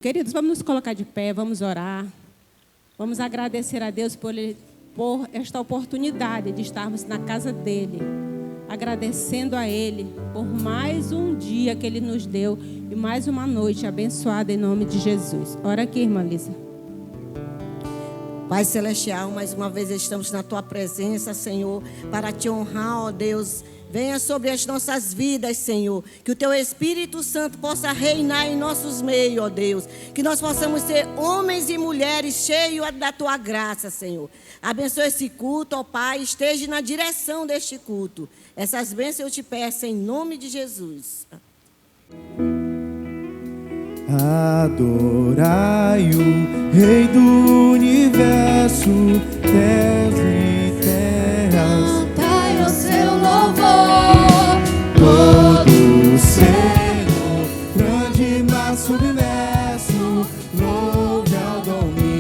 Queridos, vamos nos colocar de pé, vamos orar. Vamos agradecer a Deus por esta oportunidade de estarmos na casa dEle. Agradecendo a Ele por mais um dia que Ele nos deu e mais uma noite abençoada em nome de Jesus. Ora aqui, irmã Lisa. Pai Celestial, mais uma vez estamos na Tua presença, Senhor, para Te honrar, ó Deus. Venha sobre as nossas vidas, Senhor. Que o Teu Espírito Santo possa reinar em nossos meios, ó Deus. Que nós possamos ser homens e mulheres cheios da Tua graça, Senhor. Abençoe esse culto, ó Pai. Esteja na direção deste culto. Essas bênçãos eu te peço em nome de Jesus. Adorai o Rei do Universo, céus e terras. Cantai o seu louvor. Todo Senhor, grande mar submerso, louve ao dominador.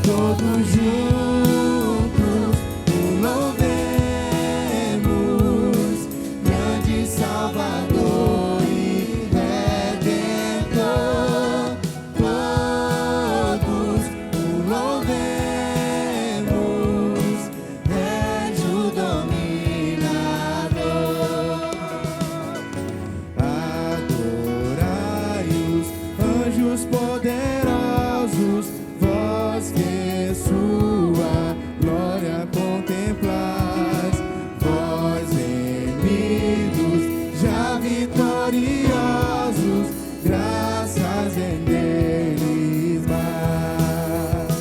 Todos juntos o louvemos, grande Salvador e Redentor. Todos o louvemos, Régio dominador. Adorai os anjos poderosos, vós que sua glória contemplais, vós remidos, já vitoriosos, graças em deles mais.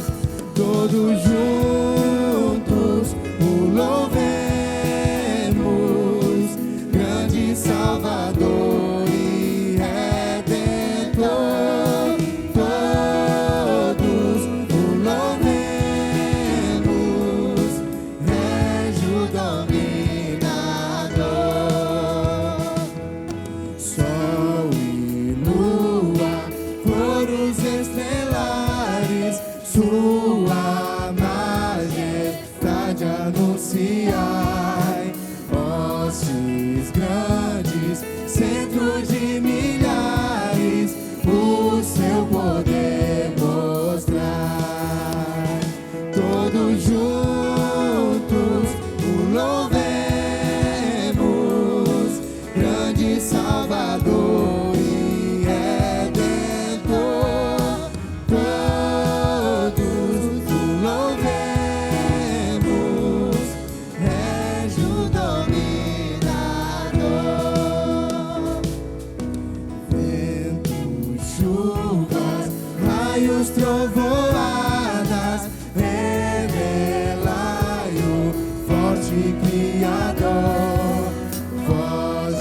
Todos juntos o louvemos, grande Salvador e Redentor. Todos o louvemos, Régio dominador. Sol e lua, coros estelares, sua majestade anunciai. Hostes grandes, centro de milhares, o seu poder mostrai. Todos juntos o louvemos, grande Salvador e Redentor. Todos o louvemos, Régio dominador. Ventos, chuvas, raios, trovoadas, revelai o forte Criador. Vós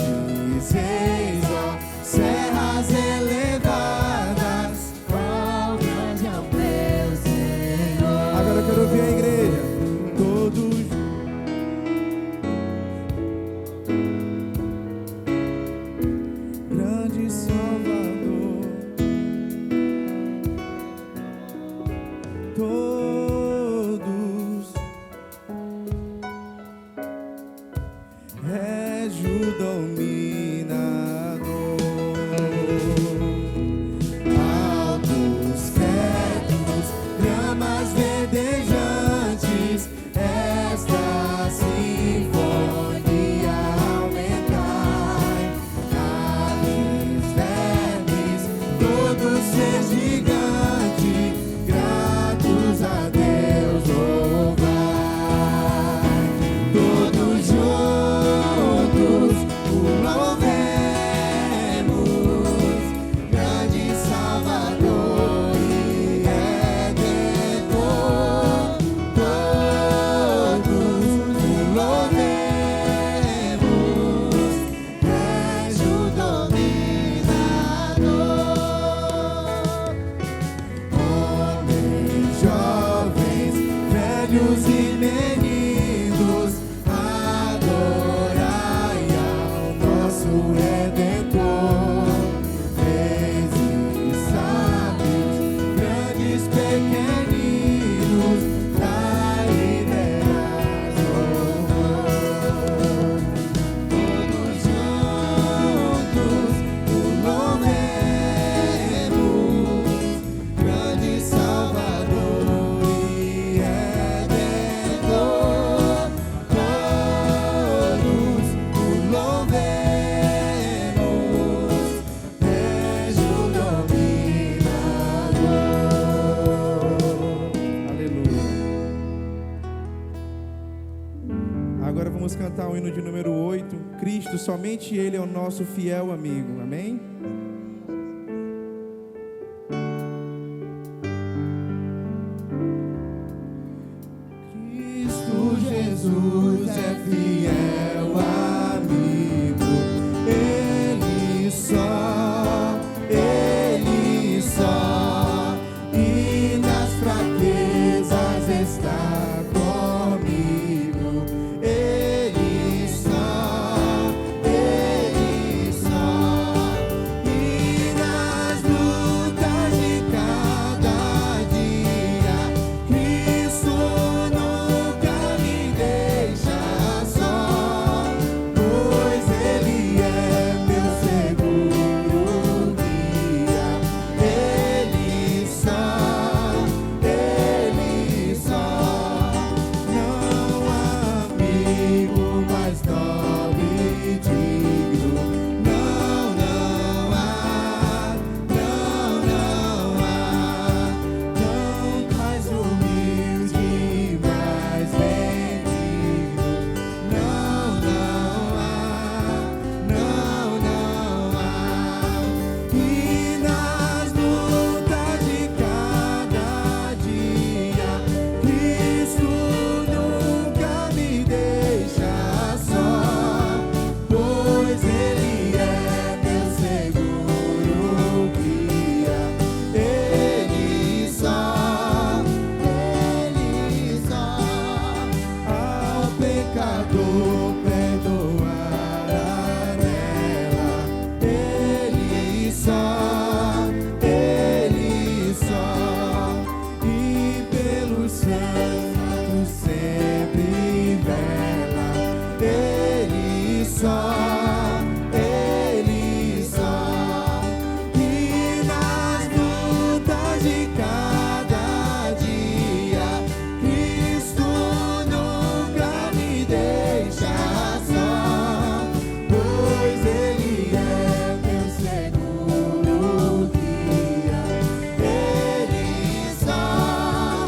dizeis, ó serras elevadas, qual grande é o teu Senhor. Agora eu quero ouvir a igreja. Todos grande Salvador. Todos Régio dominador. Altos cedros, gramas verdejantes, esta sinfonia aumentai. Ales o hino de número 8. Cristo, somente Ele é o nosso fiel amigo. Amém? Cristo Jesus é fiel amigo. Ele só, e nas fraquezas está comigo. Ele só, e nas lutas de cada dia, Cristo nunca me deixa só, pois Ele é meu seguro guia. Ele só, não há amigo mais nobre e digno. Não há, não mais humilde e mais benigno. Não há, e nas lutas de cada dia, Cristo nunca me deixa só, pois Ele é meu seguro guia. Ele só, ao pecador perdoará nela. Ele só, e pelos santos sempre vela. Ele só, e nas lutas de cada dia, Cristo nunca me deixa só, pois Ele é meu seguro guia. Ele só,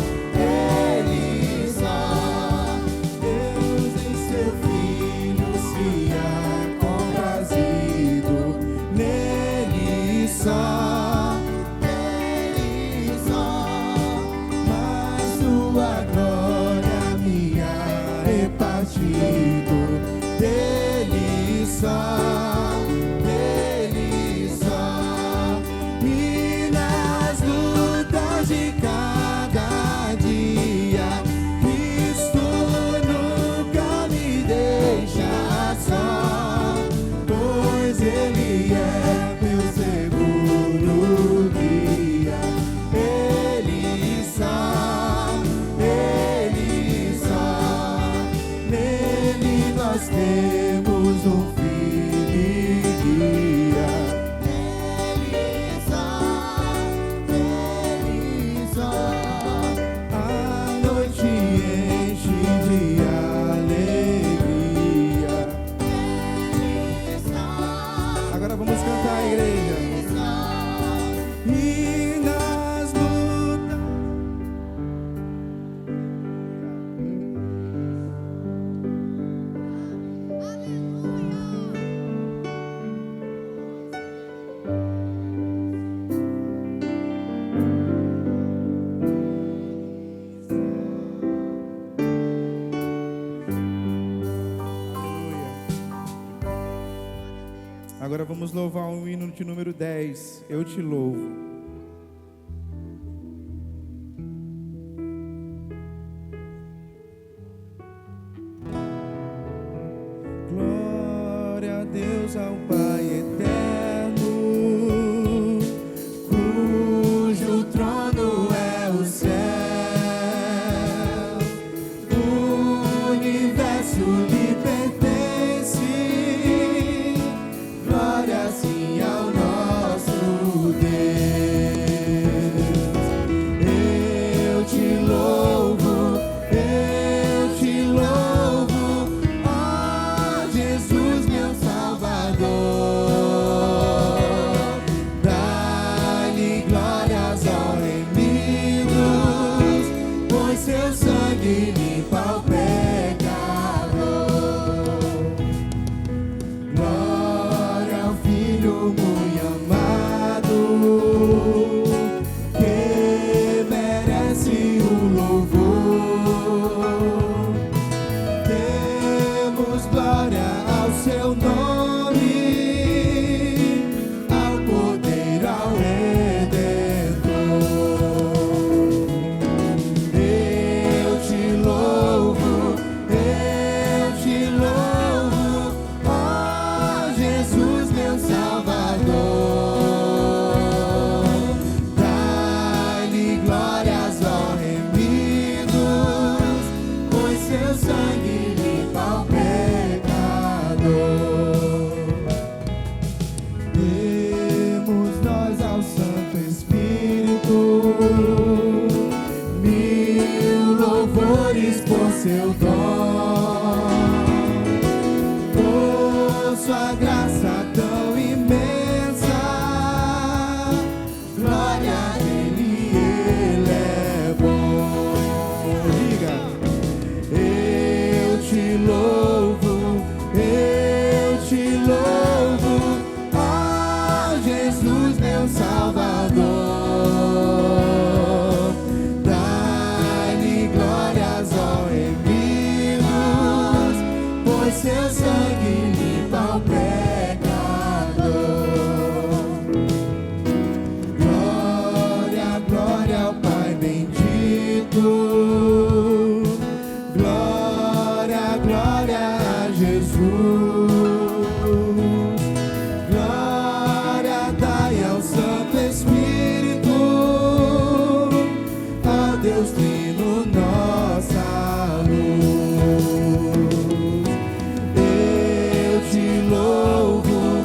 Deus em seu Filho se há comprazido. Nele só, mas sua glória me há repartido. Dele só, e nas lutas de cada dia, Cristo nunca me deixa só, pois Ele é meu seguro guia. Ele só, nele nós temos um filho e guia. Ele só, a noite enche de alegria. Agora vamos cantar, igreja. E nas lutas. Agora vamos louvar o hino de número 10. Eu te louvo. Glória a Deus, ao Pai eterno, cujo trono é o céu. O universo lhe pertence. Glória sim ao nosso Deus. Jesus, meu Salvador. Dai-lhe glórias, ó remidos, pois seu sangue limpa o pecador. Glória, glória ao Pai bendito. Glória, glória a Jesus. Glória dai ao Santo Espírito, ao Deus Trino, nossa luz. Eu te louvo,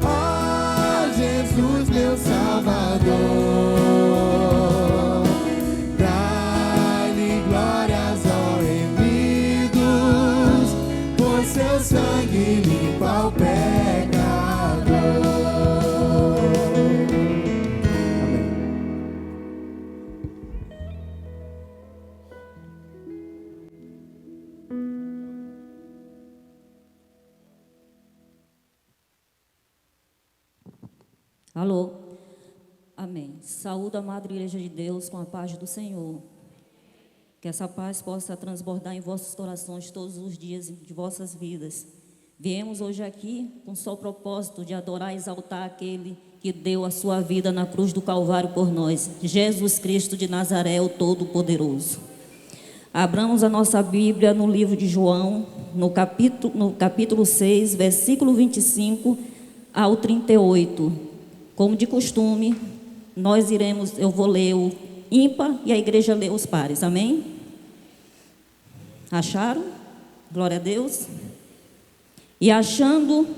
ó Jesus, meu Salvador. Dai-lhe glórias, ó remidos, pois seu sangue limpa o pecador. Amém. Alô? Amém. Saúde a Madre Igreja de Deus com a paz do Senhor. Que essa paz possa transbordar em vossos corações todos os dias de vossas vidas. Viemos hoje aqui com só o propósito de adorar e exaltar aquele que deu a sua vida na cruz do Calvário por nós, Jesus Cristo de Nazaré, o Todo-Poderoso. Abramos a nossa Bíblia no livro de João, no capítulo 6, versículo 25 ao 38. Como de costume, eu vou ler o ímpar e a igreja lê os pares, amém? Acharam? Glória a Deus. E achando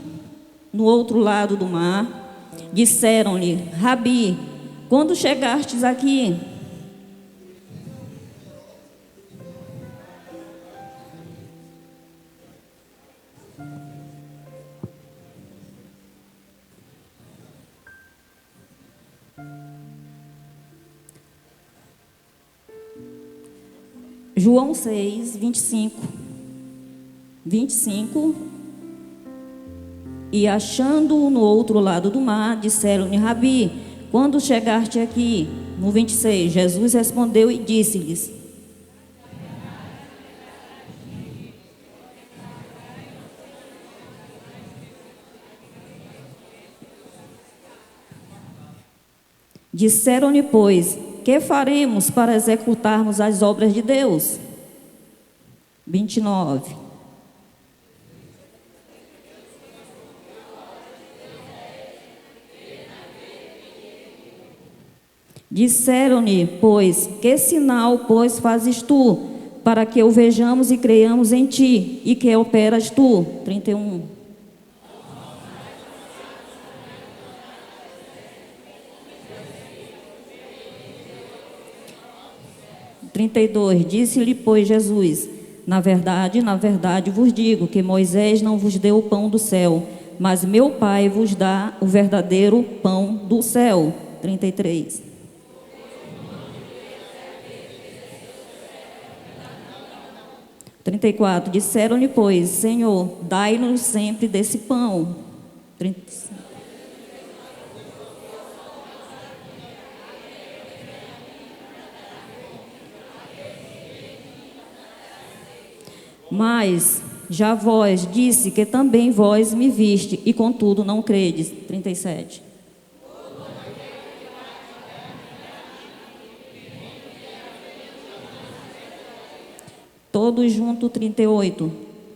no outro lado do mar, disseram-lhe: Rabi, quando chegastes aqui? João 6, 25. E achando-o no outro lado do mar, disseram-lhe: Rabi, quando chegaste aqui? No 26, Jesus respondeu e disse-lhes: Disseram-lhe, pois, que faremos para executarmos as obras de Deus? 29. Disseram-lhe, pois, que sinal, pois, fazes tu, para que o vejamos e creiamos em ti, e que operas tu? 31. Disse-lhe, pois, Jesus: na verdade vos digo que Moisés não vos deu o pão do céu, mas meu Pai vos dá o verdadeiro pão do céu. 33. Disseram-lhe, pois, Senhor, dai-nos sempre desse pão. 35. Mas já vós disse que também vós me viste, e contudo não credes. 37. Todos juntos, 38.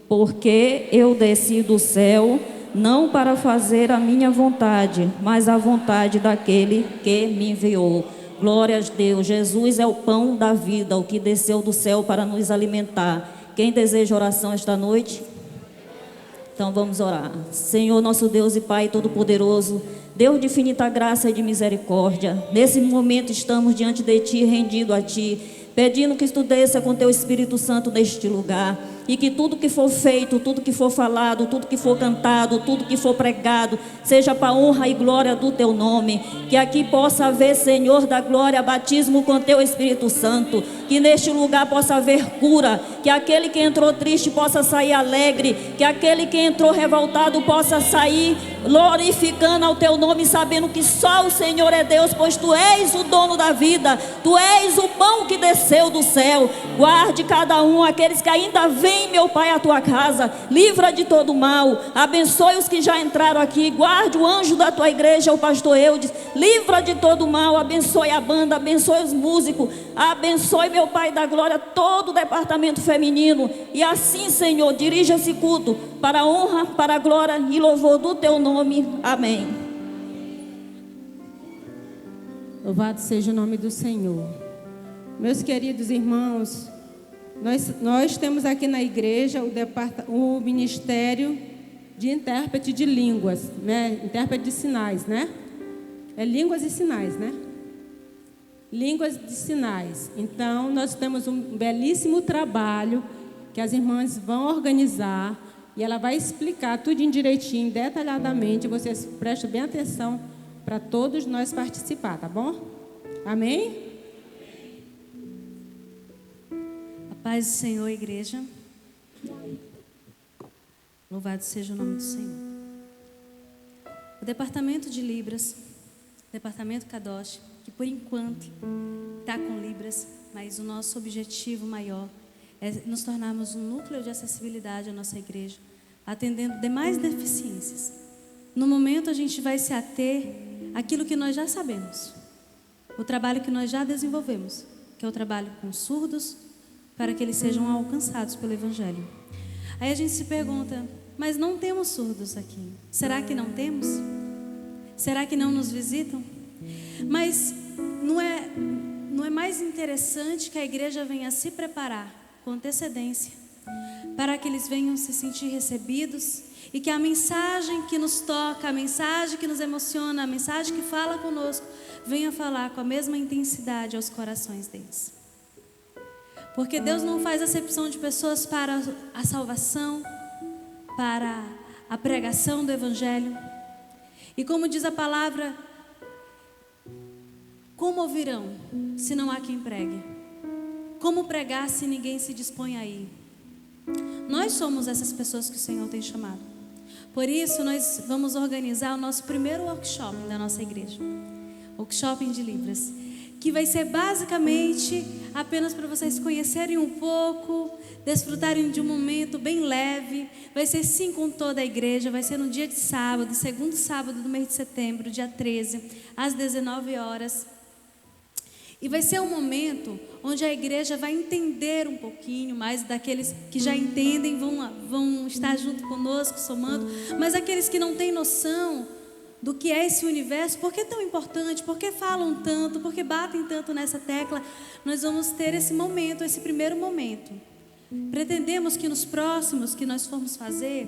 Porque eu desci do céu, não para fazer a minha vontade, mas a vontade daquele que me enviou. Glória a Deus. Jesus é o pão da vida, o que desceu do céu para nos alimentar. Quem deseja oração esta noite? Então vamos orar. Senhor, nosso Deus e Pai Todo-Poderoso, Deus de infinita graça e de misericórdia, nesse momento estamos diante de Ti, rendido a Ti, pedindo que Tu desça com Teu Espírito Santo neste lugar. e que tudo que for feito, tudo que for falado, tudo que for cantado, tudo que for pregado, seja para honra e glória do teu nome. Que aqui possa haver, Senhor da glória, batismo com teu Espírito Santo. Que neste lugar possa haver cura. Que aquele que entrou triste possa sair alegre. Que aquele que entrou revoltado possa sair glorificando ao teu nome, sabendo que só o Senhor é Deus, pois tu és o dono da vida, tu és o pão que desceu do céu. Guarde cada um, aqueles que ainda vêm, meu Pai, à tua casa, livra de todo mal, abençoe os que já entraram aqui, guarde o anjo da tua igreja, o pastor Eudes, livra de todo mal, abençoe a banda, abençoe os músicos, abençoe, meu Pai da glória, todo o departamento feminino, e assim, Senhor, dirija esse culto para a honra, para a glória e louvor do teu nome. Amém. Louvado seja o nome do Senhor. Meus queridos irmãos, nós temos aqui na igreja o ministério de intérprete de línguas, né? Intérprete de sinais, né? É línguas e sinais, né? Línguas de sinais. Então, nós temos um belíssimo trabalho que as irmãs vão organizar e ela vai explicar tudo direitinho, detalhadamente. Vocês prestem bem atenção para todos nós participar, tá bom? Amém? A paz do Senhor, igreja. Louvado seja o nome do Senhor. O departamento de Libras, departamento Kadosh, que por enquanto está com Libras, mas o nosso objetivo maior é nos tornarmos um núcleo de acessibilidade à nossa igreja, atendendo demais deficiências. No momento a gente vai se ater àquilo que nós já sabemos, o trabalho que nós já desenvolvemos, que é o trabalho com surdos, para que eles sejam alcançados pelo Evangelho. Aí a gente se pergunta, mas não temos surdos aqui. Será que não temos? Será que não nos visitam? Mas não é mais interessante que a igreja venha se preparar com antecedência, para que eles venham se sentir recebidos e que a mensagem que nos toca, a mensagem que nos emociona, a mensagem que fala conosco, venha falar com a mesma intensidade aos corações deles. Porque Deus não faz acepção de pessoas para a salvação, para a pregação do Evangelho. E como diz a palavra, como ouvirão se não há quem pregue? Como pregar se ninguém se dispõe a ir? Nós somos essas pessoas que o Senhor tem chamado. Por isso nós vamos organizar o nosso primeiro workshop da nossa igreja, workshop de Libras, que vai ser basicamente apenas para vocês conhecerem um pouco, desfrutarem de um momento bem leve. Vai ser sim com toda a igreja, vai ser no dia de sábado, segundo sábado do mês de setembro, dia 13, às 19 horas. E vai ser um momento onde a igreja vai entender um pouquinho mais, daqueles que já entendem vão estar junto conosco, somando, mas aqueles que não têm noção do que é esse universo, por que é tão importante, por que falam tanto, por que batem tanto nessa tecla, nós vamos ter esse momento, esse primeiro momento. Pretendemos que nos próximos que nós formos fazer,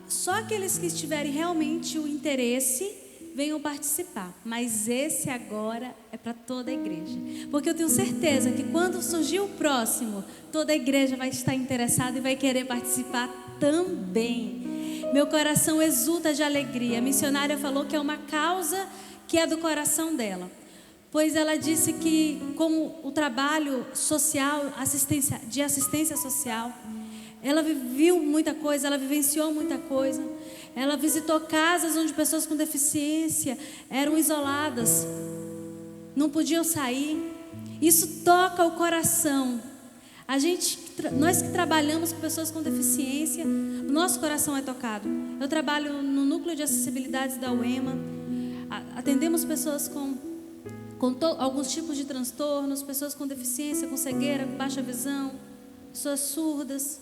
só aqueles que tiverem realmente o interesse venham participar, mas esse agora é para toda a igreja, porque eu tenho certeza que quando surgir o próximo, toda a igreja vai estar interessada e vai querer participar também. Meu coração exulta de alegria. A missionária falou que é uma causa que é do coração dela, pois ela disse que com o trabalho social, de assistência social, ela viu muita coisa, ela vivenciou muita coisa. Ela visitou casas onde pessoas com deficiência eram isoladas, não podiam sair. Isso toca o coração. Nós que trabalhamos com pessoas com deficiência, o nosso coração é tocado. Eu trabalho no núcleo de acessibilidade da UEMA. Atendemos pessoas com alguns tipos de transtornos, pessoas com deficiência, com cegueira, com baixa visão, pessoas surdas.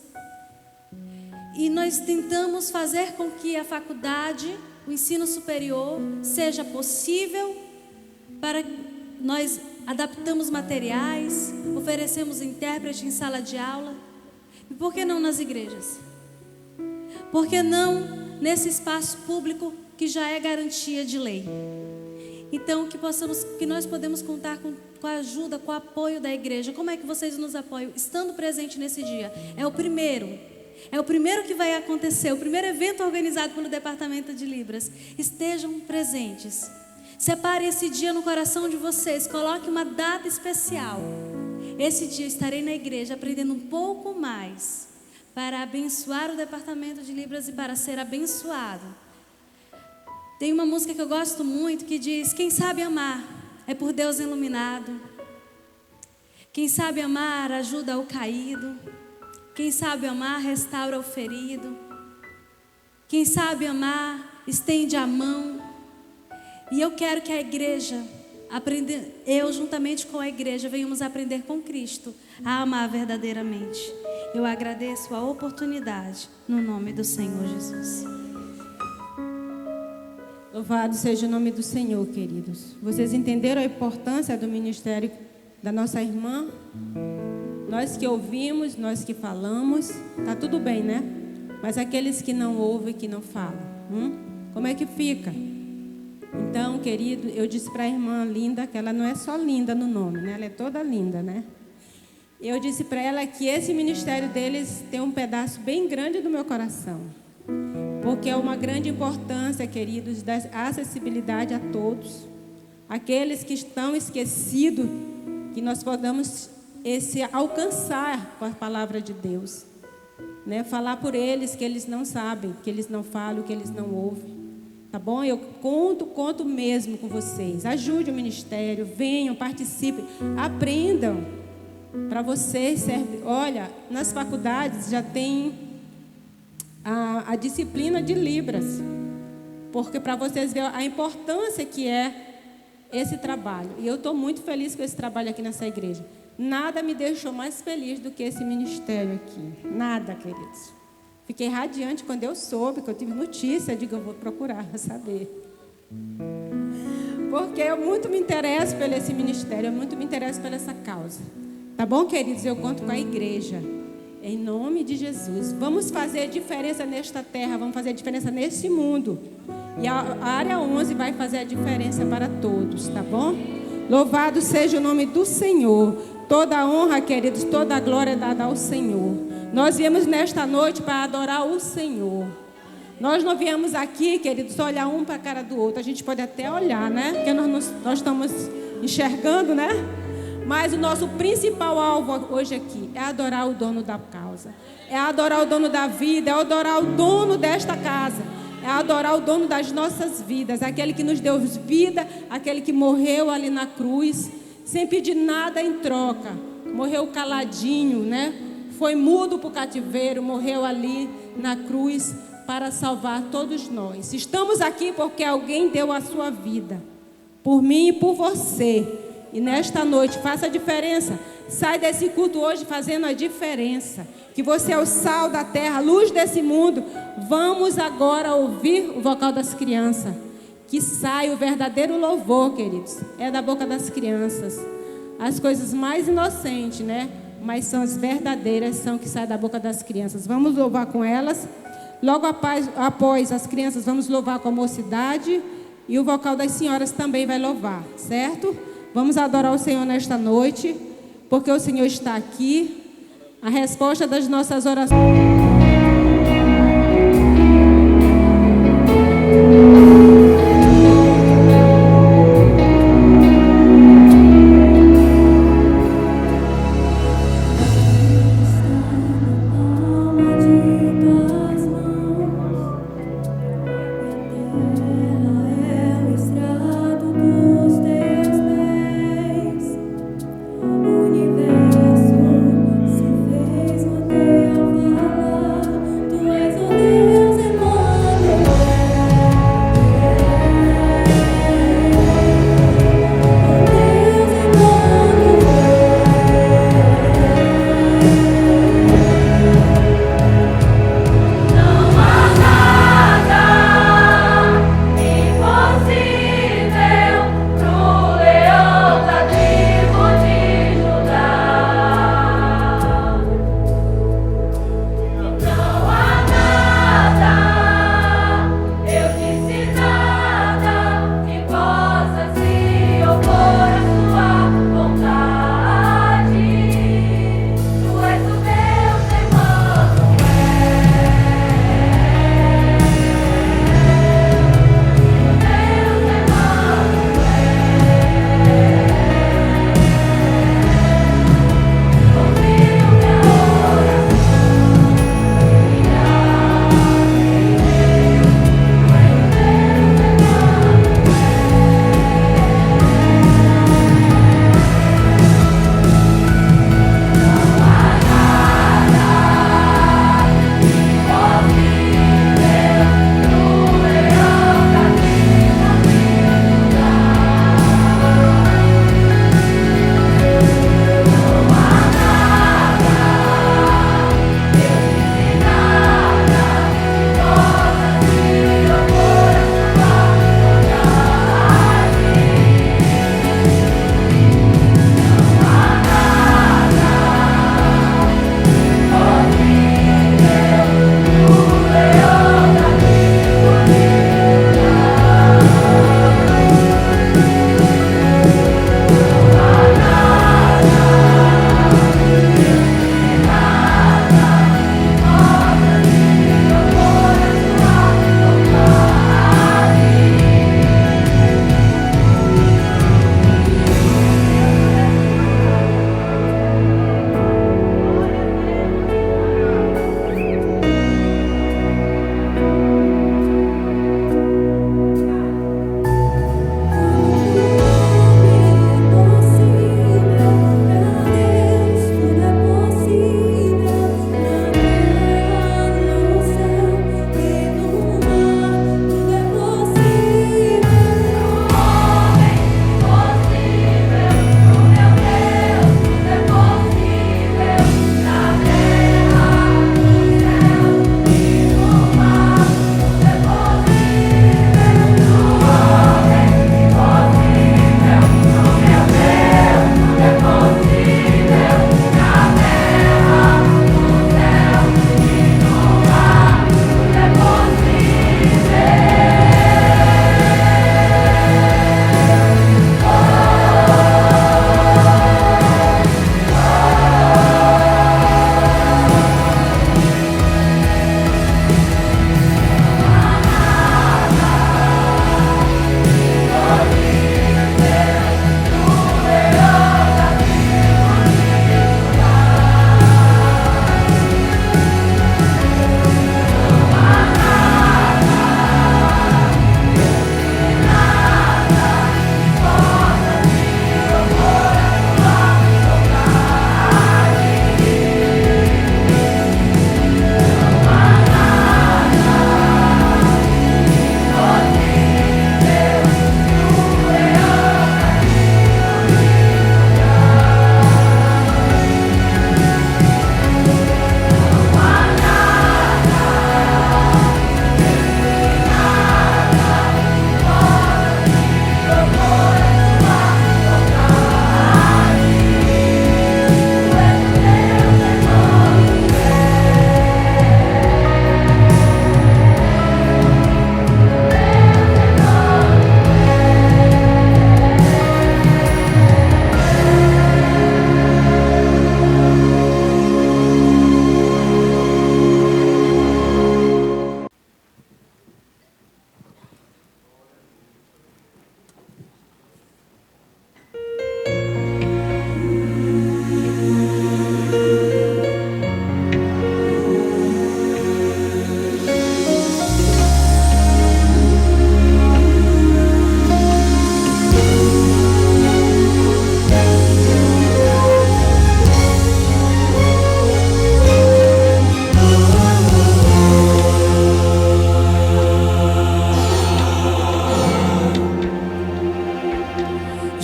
E nós tentamos fazer com que a faculdade, o ensino superior, seja possível. Para nós adaptamos materiais, oferecemos intérprete em sala de aula. E por que não nas igrejas? Por que não nesse espaço público que já é garantia de lei? Então que nós podemos contar com a ajuda, com o apoio da igreja. Como é que vocês nos apoiam? Estando presente nesse dia. É o primeiro que vai acontecer, o primeiro evento organizado pelo Departamento de Libras. Estejam presentes. Separe esse dia no coração de vocês, coloque uma data especial. Esse dia estarei na igreja aprendendo um pouco mais para abençoar o Departamento de Libras e para ser abençoado. Tem uma música que eu gosto muito que diz: quem sabe amar é por Deus iluminado. Quem sabe amar ajuda o caído. Quem sabe amar restaura o ferido. Quem sabe amar estende a mão. E eu quero que a igreja eu juntamente com a igreja venhamos aprender com Cristo a amar verdadeiramente. Eu agradeço a oportunidade no nome do Senhor Jesus. Louvado seja o nome do Senhor, queridos. Vocês entenderam a importância do ministério da nossa irmã? Nós que ouvimos, nós que falamos, tá tudo bem, né? Mas aqueles que não ouvem, que não falam, como é que fica? Então, querido, eu disse para a irmã Linda que ela não é só linda no nome, né? Ela é toda linda, né? Eu disse para ela que esse ministério deles tem um pedaço bem grande do meu coração. Porque é uma grande importância, queridos, da acessibilidade a todos. Aqueles que estão esquecidos, que nós podamos alcançar com a palavra de Deus. Né? Falar por eles que eles não sabem, que eles não falam, que eles não ouvem. Tá bom? Eu conto mesmo com vocês. Ajude o ministério, venham, participem, aprendam. Para vocês serve. Olha, nas faculdades já tem a disciplina de Libras. Porque para vocês verem a importância que é esse trabalho. E eu estou muito feliz com esse trabalho aqui nessa igreja. Nada me deixou mais feliz do que esse ministério aqui. Nada, queridos. Fiquei radiante quando eu soube, que eu tive notícia, digo, eu vou procurar saber. Porque eu muito me interesso por esse ministério, eu muito me interesso por essa causa. Tá bom, queridos? Eu conto com a igreja. Em nome de Jesus. Vamos fazer diferença nesta terra, vamos fazer diferença nesse mundo. E a área 11 vai fazer a diferença para todos, tá bom? Louvado seja o nome do Senhor. Toda a honra, queridos, toda a glória é dada ao Senhor. Nós viemos nesta noite para adorar o Senhor. Nós não viemos aqui, queridos, olhar um para a cara do outro. A gente pode até olhar, né? Porque nós estamos enxergando, né? Mas o nosso principal alvo hoje aqui é adorar o dono da causa. É adorar o dono da vida, é adorar o dono desta casa. É adorar o dono das nossas vidas. Aquele que nos deu vida, aquele que morreu ali na cruz, sem pedir nada em troca. Morreu caladinho, né? Foi mudo para o cativeiro, morreu ali na cruz para salvar todos nós. Estamos aqui porque alguém deu a sua vida, por mim e por você. E nesta noite, faça a diferença. Sai desse culto hoje fazendo a diferença. Que você é o sal da terra, a luz desse mundo. Vamos agora ouvir o vocal das crianças. Que sai o verdadeiro louvor, queridos. É da boca das crianças. As coisas mais inocentes, né? Mas são as verdadeiras, são que saem da boca das crianças. Vamos louvar com elas. Logo após as crianças, vamos louvar com a mocidade. E o vocal das senhoras também vai louvar, certo? Vamos adorar o Senhor nesta noite, porque o Senhor está aqui. A resposta das nossas orações. O universo se fez no teu valor.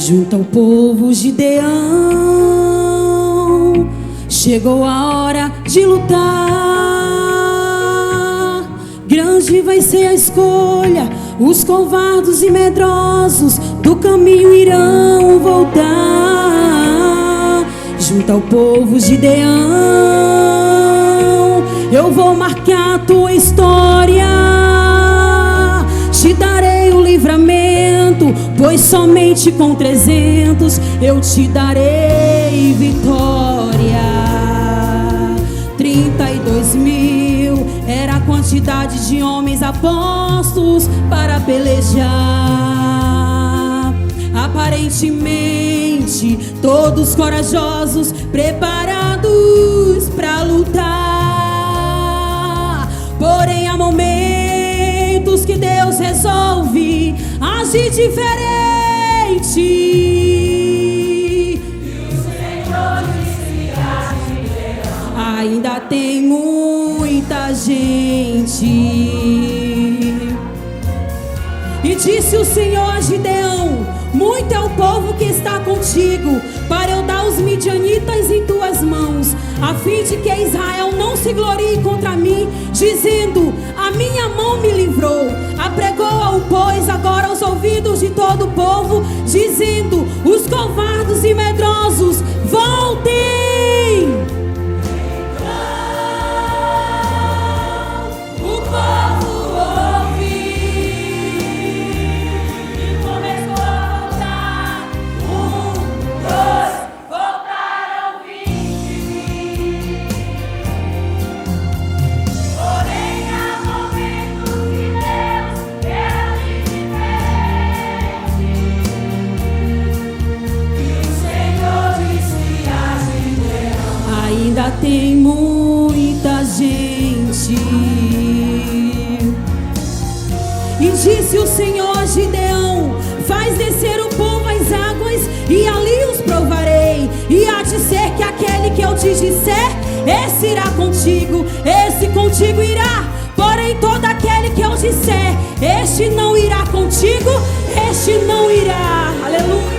Junto ao povo Gideão, chegou a hora de lutar. Grande vai ser a escolha, os covardes e medrosos do caminho irão voltar. Junto ao povo Gideão, eu vou marcar a tua história. Te darei o livramento, pois somente com 300 eu te darei vitória. 32.000 era a quantidade de homens apostos para pelejar. Aparentemente todos corajosos, preparados para lutar. Porém há momentos que Deus resolve agir diferente. E o Senhor disse a Gideão: ainda tem muita gente. E disse o Senhor a Gideão: muito é o povo que está contigo, para eu dar os midianitas em tuas mãos, a fim de que Israel não se glorie contra mim, dizendo: a minha mão me livrou. Apregou-o, pois, agora aos ouvidos de todo o povo, dizendo: os covardes e medrosos, voltem! Então, o povo ainda tem muita gente. E disse o Senhor a Gideão: faz descer o povo às águas, e ali os provarei. E há de ser que aquele que eu te disser, esse irá contigo, esse contigo irá. Porém todo aquele que eu disser, este não irá contigo, este não irá. Aleluia.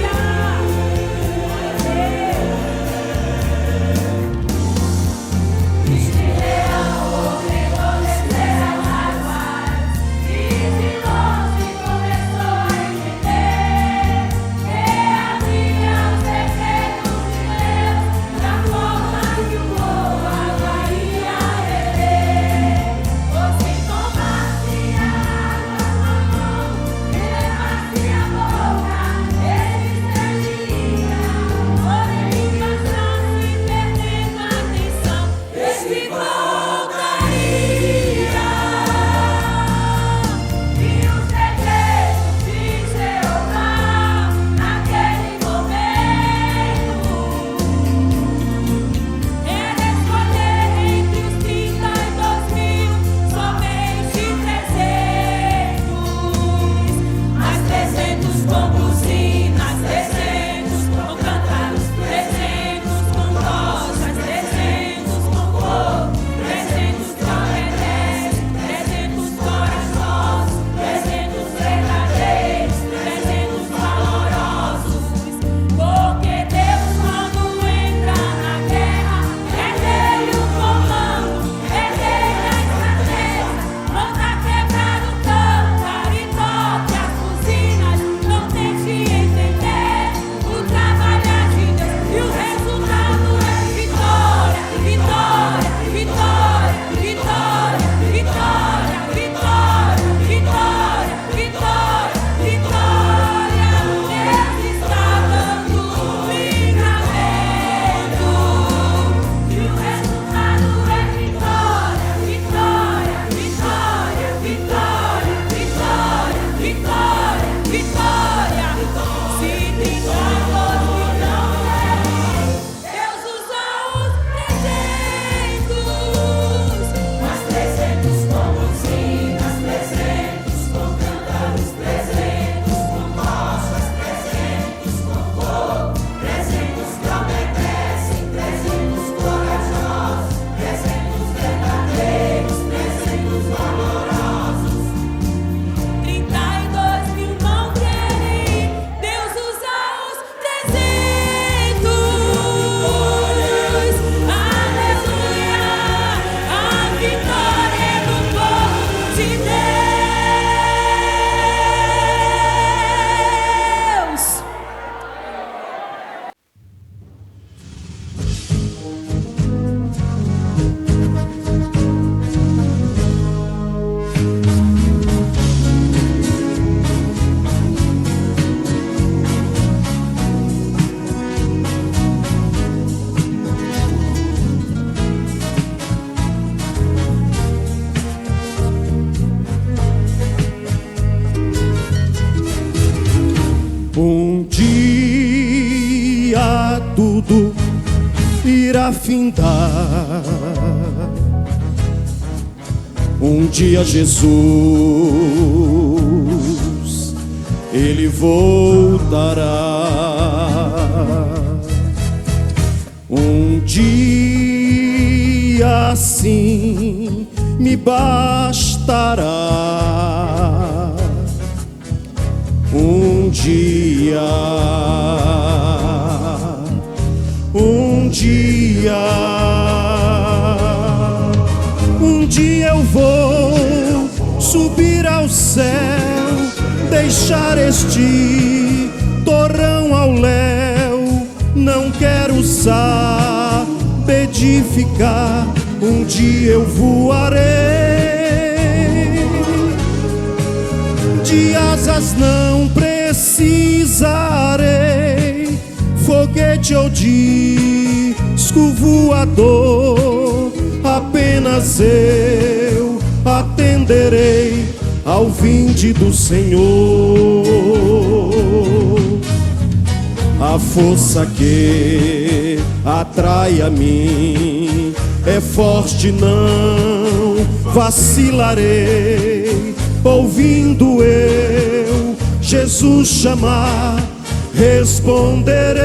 Ele afindar. Um dia Jesus, Ele voltará. Um dia assim me bastará. Um dia eu vou subir ao céu, deixar este torrão ao léu. Não quero saber de ficar, um dia eu voarei. De asas não precisarei, foguete ou disco voador, apenas eu atenderei ao vinde do Senhor. A força que atrai a mim é forte, não vacilarei. Ouvindo eu Jesus chamar, responderei.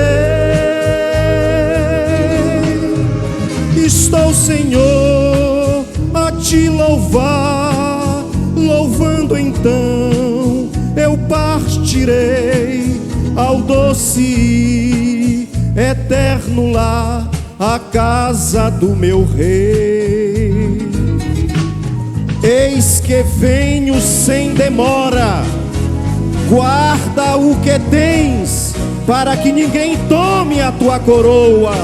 Estou, Senhor, a te louvar, louvando então eu partirei ao doce eterno lar, a casa do meu rei. Eis que venho sem demora, guarda o que tens, para que ninguém tome a tua coroa.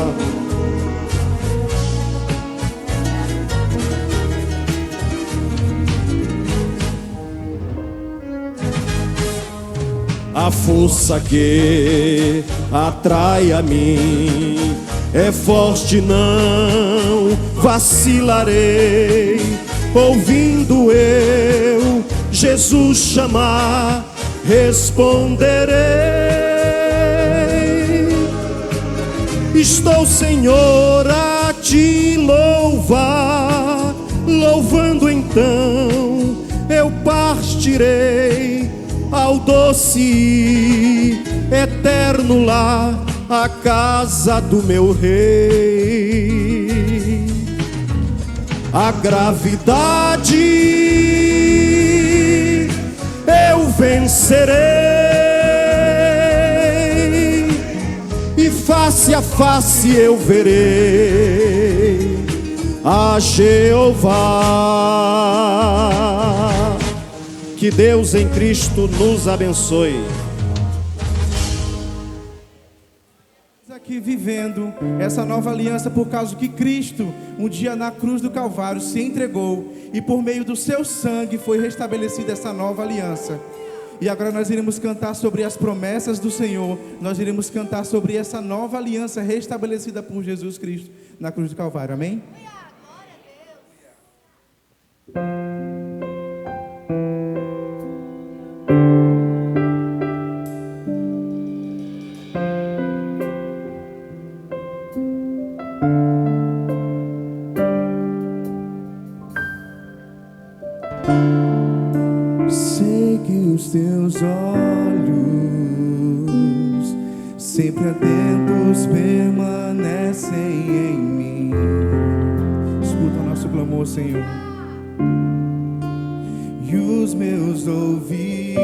A força que atrai a mim é forte, não vacilarei. Ouvindo eu Jesus chamar, responderei. Estou, Senhor, a te louvar, louvando então eu partirei ao doce eterno lar, a casa do meu rei. A gravidade eu vencerei, e face a face eu verei a Jeová. Que Deus em Cristo nos abençoe. Aqui vivendo essa nova aliança por causa que Cristo um dia na cruz do Calvário se entregou e por meio do seu sangue foi restabelecida essa nova aliança. E agora nós iremos cantar sobre as promessas do Senhor, nós iremos cantar sobre essa nova aliança restabelecida por Jesus Cristo na cruz do Calvário, amém? Sei que os teus olhos sempre atentos permanecem em mim. Escuta o nosso clamor, Senhor. E os meus ouvidos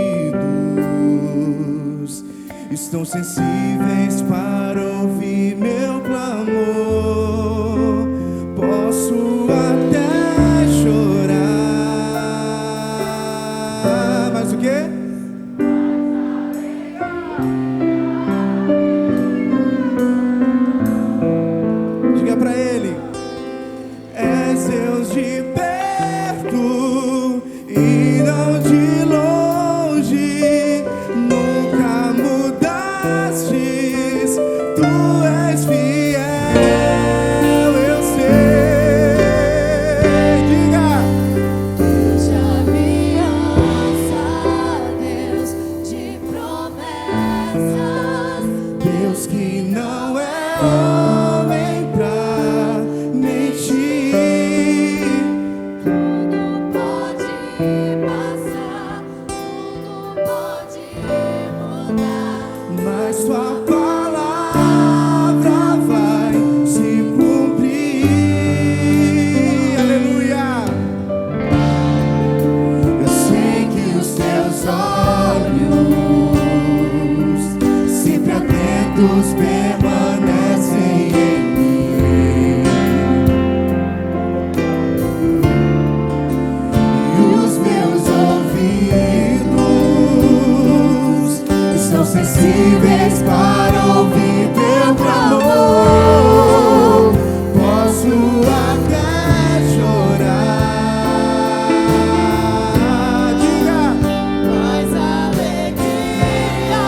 estão sensíveis para ouvir meu clamor. Posso até chorar, mas o quê? Diga pra ele: és Deus de perto e não de longe, nunca mudastes mas sua palavra vai se cumprir. Aleluia. Eu sei que os teus olhos, sempre atentos, permanecem em mim. E os meus ouvidos estão sensíveis para ouvir teu clamor. Posso até chorar, Diga. mas a alegria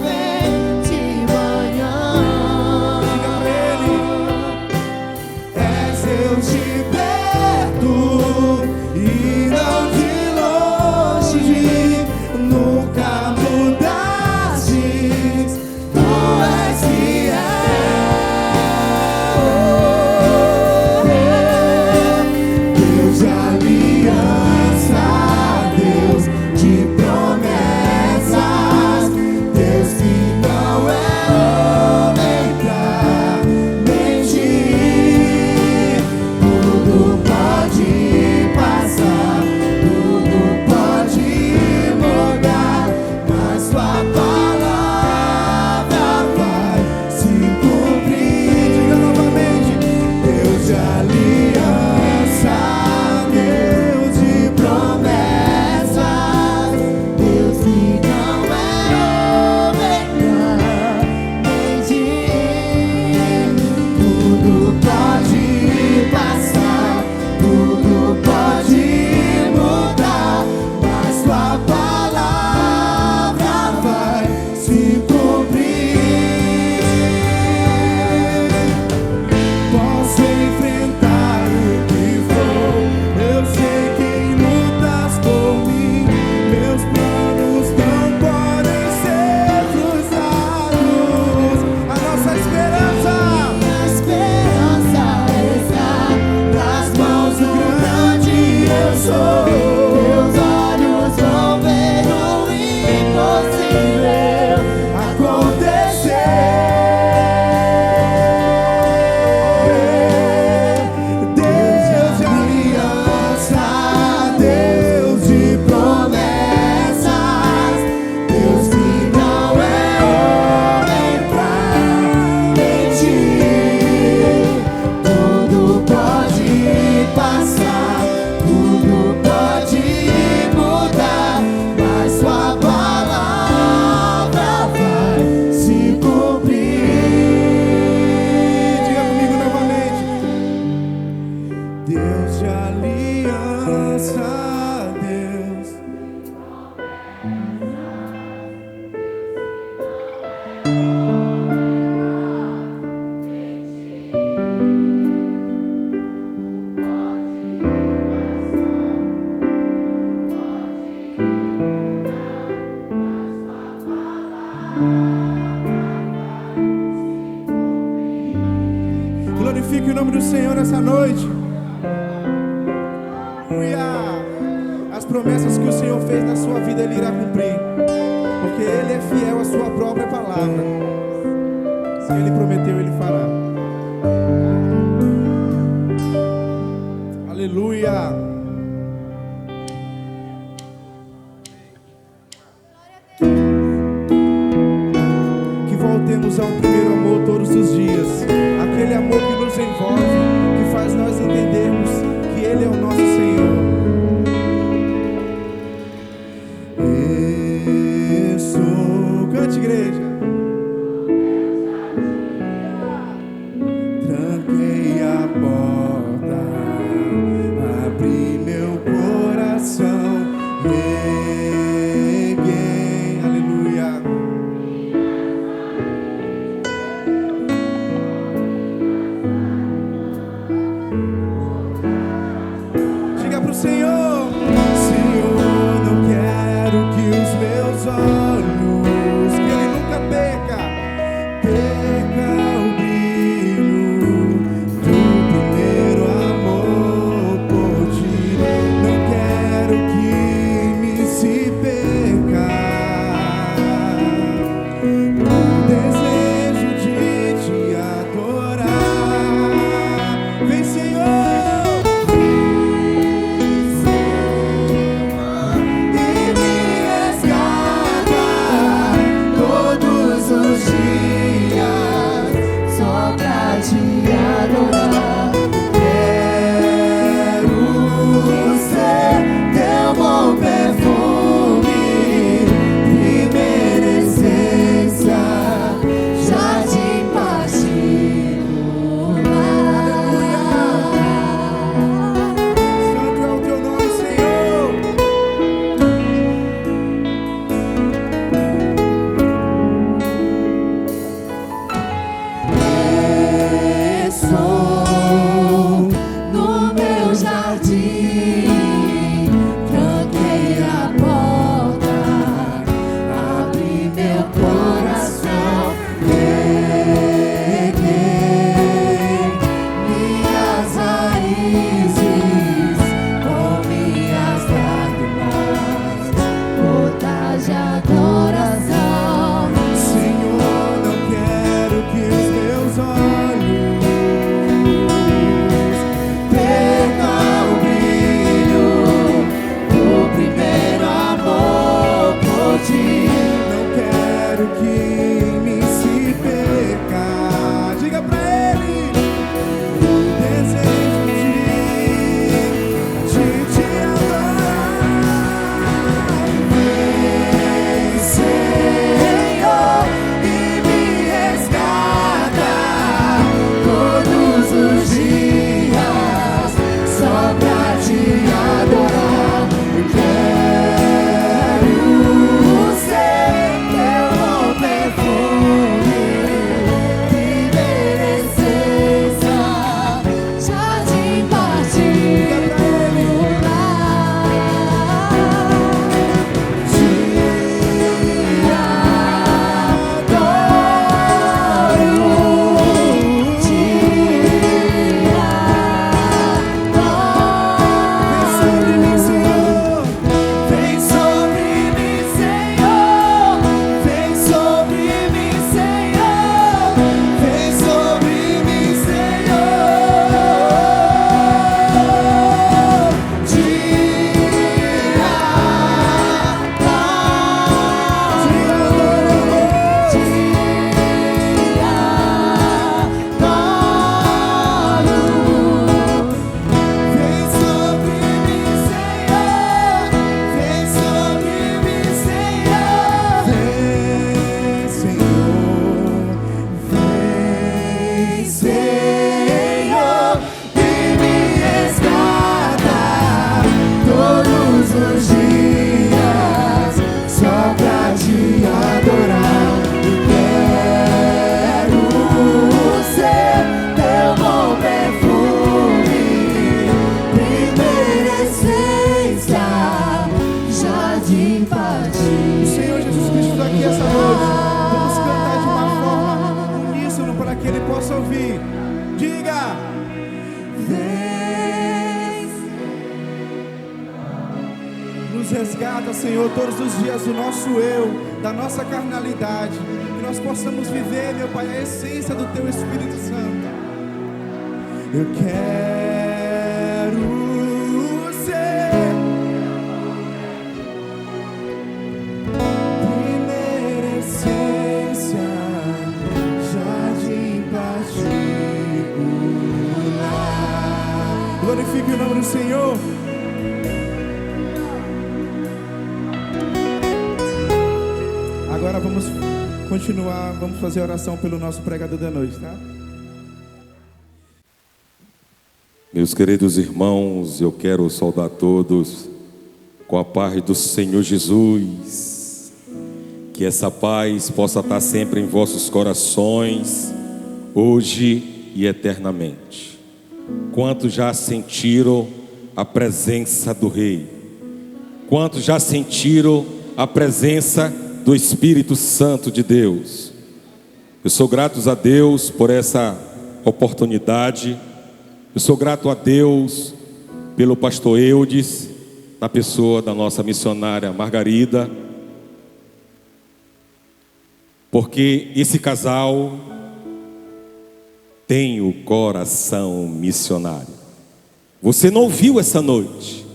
vem de manhã. Diga pra ele. És Deus de perto e não de longe, nunca mudastes, tu és fiel. Deus de aliança, Deus de promessas, Deus que não é homem pra mentir. Tudo pode passar, tudo pode mudar, mas sua palavra vai se cumprir. Diga novamente. Deus de aliança, Deus de promessas, Deus que não é homem pra mentir. Tudo pode passar, tudo pode mudar, mas sua palavra vai se cumprir. Posso enfrentar o que for, eu sei quem lutas por mim. Meus planos não podem ser frustrados. A nossa esperança, A esperança está nas mãos do grande eu sou. Meus olhos vão ver o impossível acontecer. Deus de aliança, Deus de promessas, Deus que não é homem pra mentir. Tudo pode passar, tudo pode mudar, mas sua palavra vai se cumprir. diga comigo novamente. Deus de aliança, Deus. Glorifique o nome do Senhor essa noite. Aleluia. As promessas que o Senhor fez na sua vida, Ele irá cumprir. Porque Ele é fiel à sua própria palavra. Se Ele prometeu, Ele fará. Aleluia. Que voltemos ao primeiro amor todos os dias. Aquele amor que nos envolve, que faz nós entendermos que Ele é o nosso Senhor. Cante, igreja. Tranquei a porta, abri meu coração, reguei. Aleluia. Diga pro Senhor. Senhor, não quero que os meus olhos, Que Ele nunca peca. perca o brilho do primeiro amor por ti. Não quero que me se perca. partir. Não quero que me se perca. Diga pra ele o desejo de te adorar. Vem, Senhor, e me resgata todos os dias, só pra te adorar. Eu quero ser teu bom perfume, primeira essência, jardim particular. Te vem sobre mim, Senhor, vem sobre mim, Senhor, vem sobre mim, Senhor. Vem sobre mim, Senhor, vem sobre mim, Senhor. Vem, Senhor, Vem, Senhor, e me resgata todos os dias, só pra te adorar. Eu quero ser teu bom perfume, primeira essência, jardim o particular. Senhor Jesus Cristo está aqui essa noite. Vamos cantar de uma forma uníssono para que Ele possa ouvir. Diga! Nos resgata, Senhor, todos os dias do nosso eu, da nossa carnalidade. Que nós possamos viver, meu Pai, a essência do Teu Espírito Santo. Eu quero ser primeira essência, jardim particular. Glorifique o nome do Senhor. Agora vamos continuar, vamos fazer oração pelo nosso pregador da noite, tá? Meus queridos irmãos, eu quero saudar todos com a paz do Senhor Jesus. Que essa paz possa estar sempre em vossos corações, hoje e eternamente. Quantos já sentiram a presença do Rei? Quantos já sentiram a presença do Espírito Santo de Deus? Eu sou grato a Deus por essa oportunidade. Eu sou grato a Deus pelo pastor Eudes, na pessoa da nossa missionária Margarida, porque esse casal tem o coração missionário. Você não ouviu essa noite?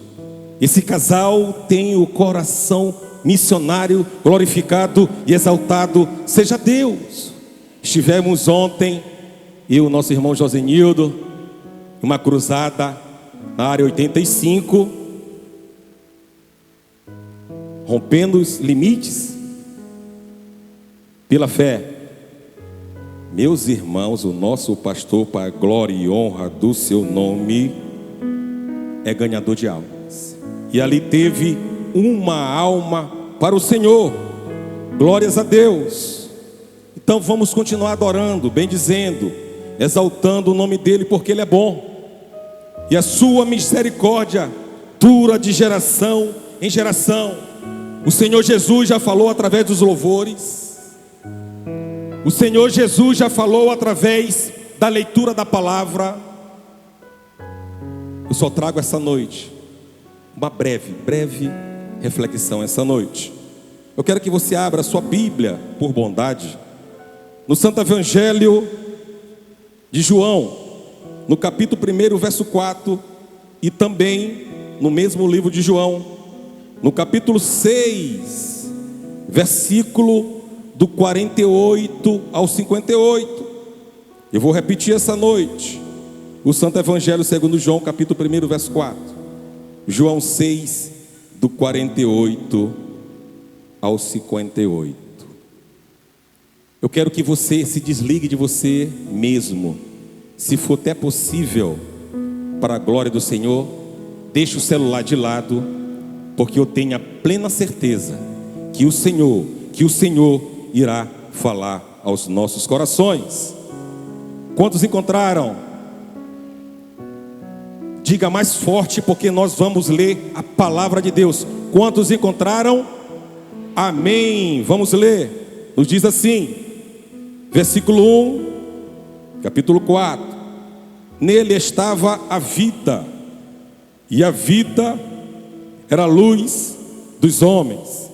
Esse casal tem o coração missionário, glorificado e exaltado seja Deus. Estivemos ontem, eu e o nosso irmão Josenildo, uma cruzada na área 85, rompendo os limites pela fé. Meus irmãos, o nosso pastor, para a glória e honra do seu nome, é ganhador de almas. E ali teve uma alma para o Senhor. Glórias a Deus. Então vamos continuar adorando, bendizendo, exaltando o nome dele, porque ele é bom. E a sua misericórdia dura de geração em geração. O Senhor Jesus já falou através dos louvores. O Senhor Jesus já falou através da leitura da palavra. Eu só trago essa noite uma breve reflexão essa noite. Eu quero que você abra a sua Bíblia, por bondade, no Santo Evangelho de João, no capítulo 1, verso 4, e também no mesmo livro de João, no capítulo 6, versículo do 48 ao 58. Eu vou repetir essa noite o Santo Evangelho segundo João, capítulo 1, verso 4. João 6, do 48 ao 58. Eu quero que você se desligue de você mesmo, se for até possível, para a glória do Senhor. Deixe o celular de lado, porque eu tenho a plena certeza que o Senhor irá falar aos nossos corações. Quantos encontraram? Diga mais forte, porque nós vamos ler a palavra de Deus. Quantos encontraram? Amém. Vamos ler. Nos diz assim, versículo 1, capítulo 4. Nele estava a vida, e a vida era a luz dos homens.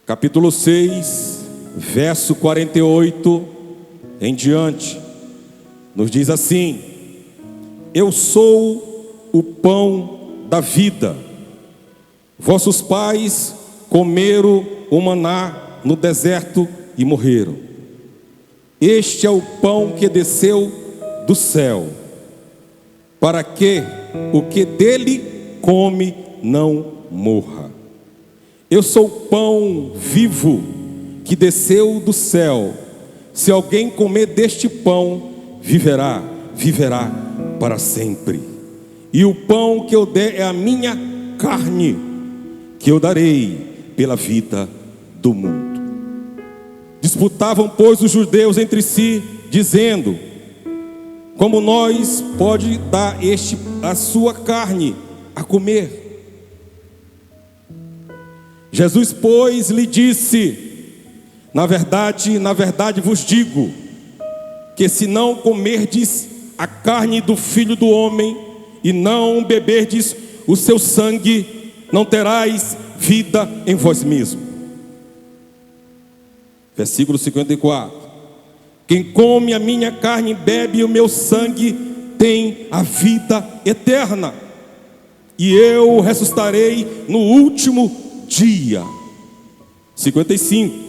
Capítulo 6, verso 48 em diante, nos diz assim: eu sou o pão da vida. Vossos pais comeram o maná no deserto e morreram. Este é o pão que desceu do céu, para que o que dele come não morra. Eu sou o pão vivo que desceu do céu. Se alguém comer deste pão, viverá para sempre. E o pão que eu der é a minha carne, que eu darei pela vida do mundo. Disputavam, pois, os judeus entre si, dizendo: como nós pode dar a sua carne a comer? Jesus, pois, lhe disse: na verdade vos digo, que se não comerdes a carne do Filho do Homem e não beberdes o seu sangue, não terás vida em vós mesmos. Versículo 54. Quem come a minha carne e bebe o meu sangue tem a vida eterna, e eu ressuscitarei no último dia. 55.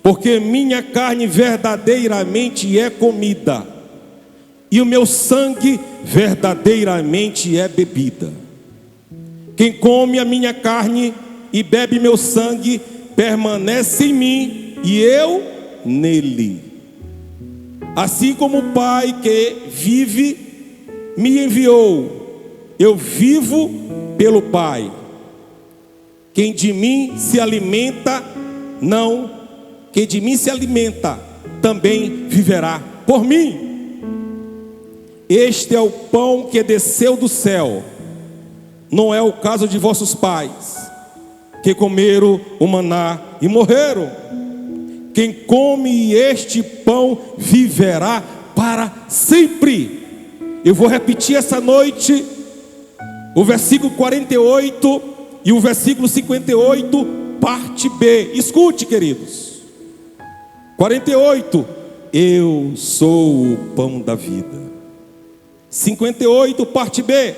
Porque minha carne verdadeiramente é comida, e o meu sangue verdadeiramente é bebida. Quem come a minha carne e bebe meu sangue permanece em mim e eu nele. Assim como o Pai que vive me enviou, eu vivo pelo Pai. Quem de mim se alimenta também viverá por mim. Este é o pão que desceu do céu. Não é o caso de vossos pais, que comeram o maná e morreram. Quem come este pão viverá para sempre. Eu vou repetir essa noite o versículo 48 e o versículo 58, parte B. Escute, queridos. 48, eu sou o pão da vida. 58, parte B.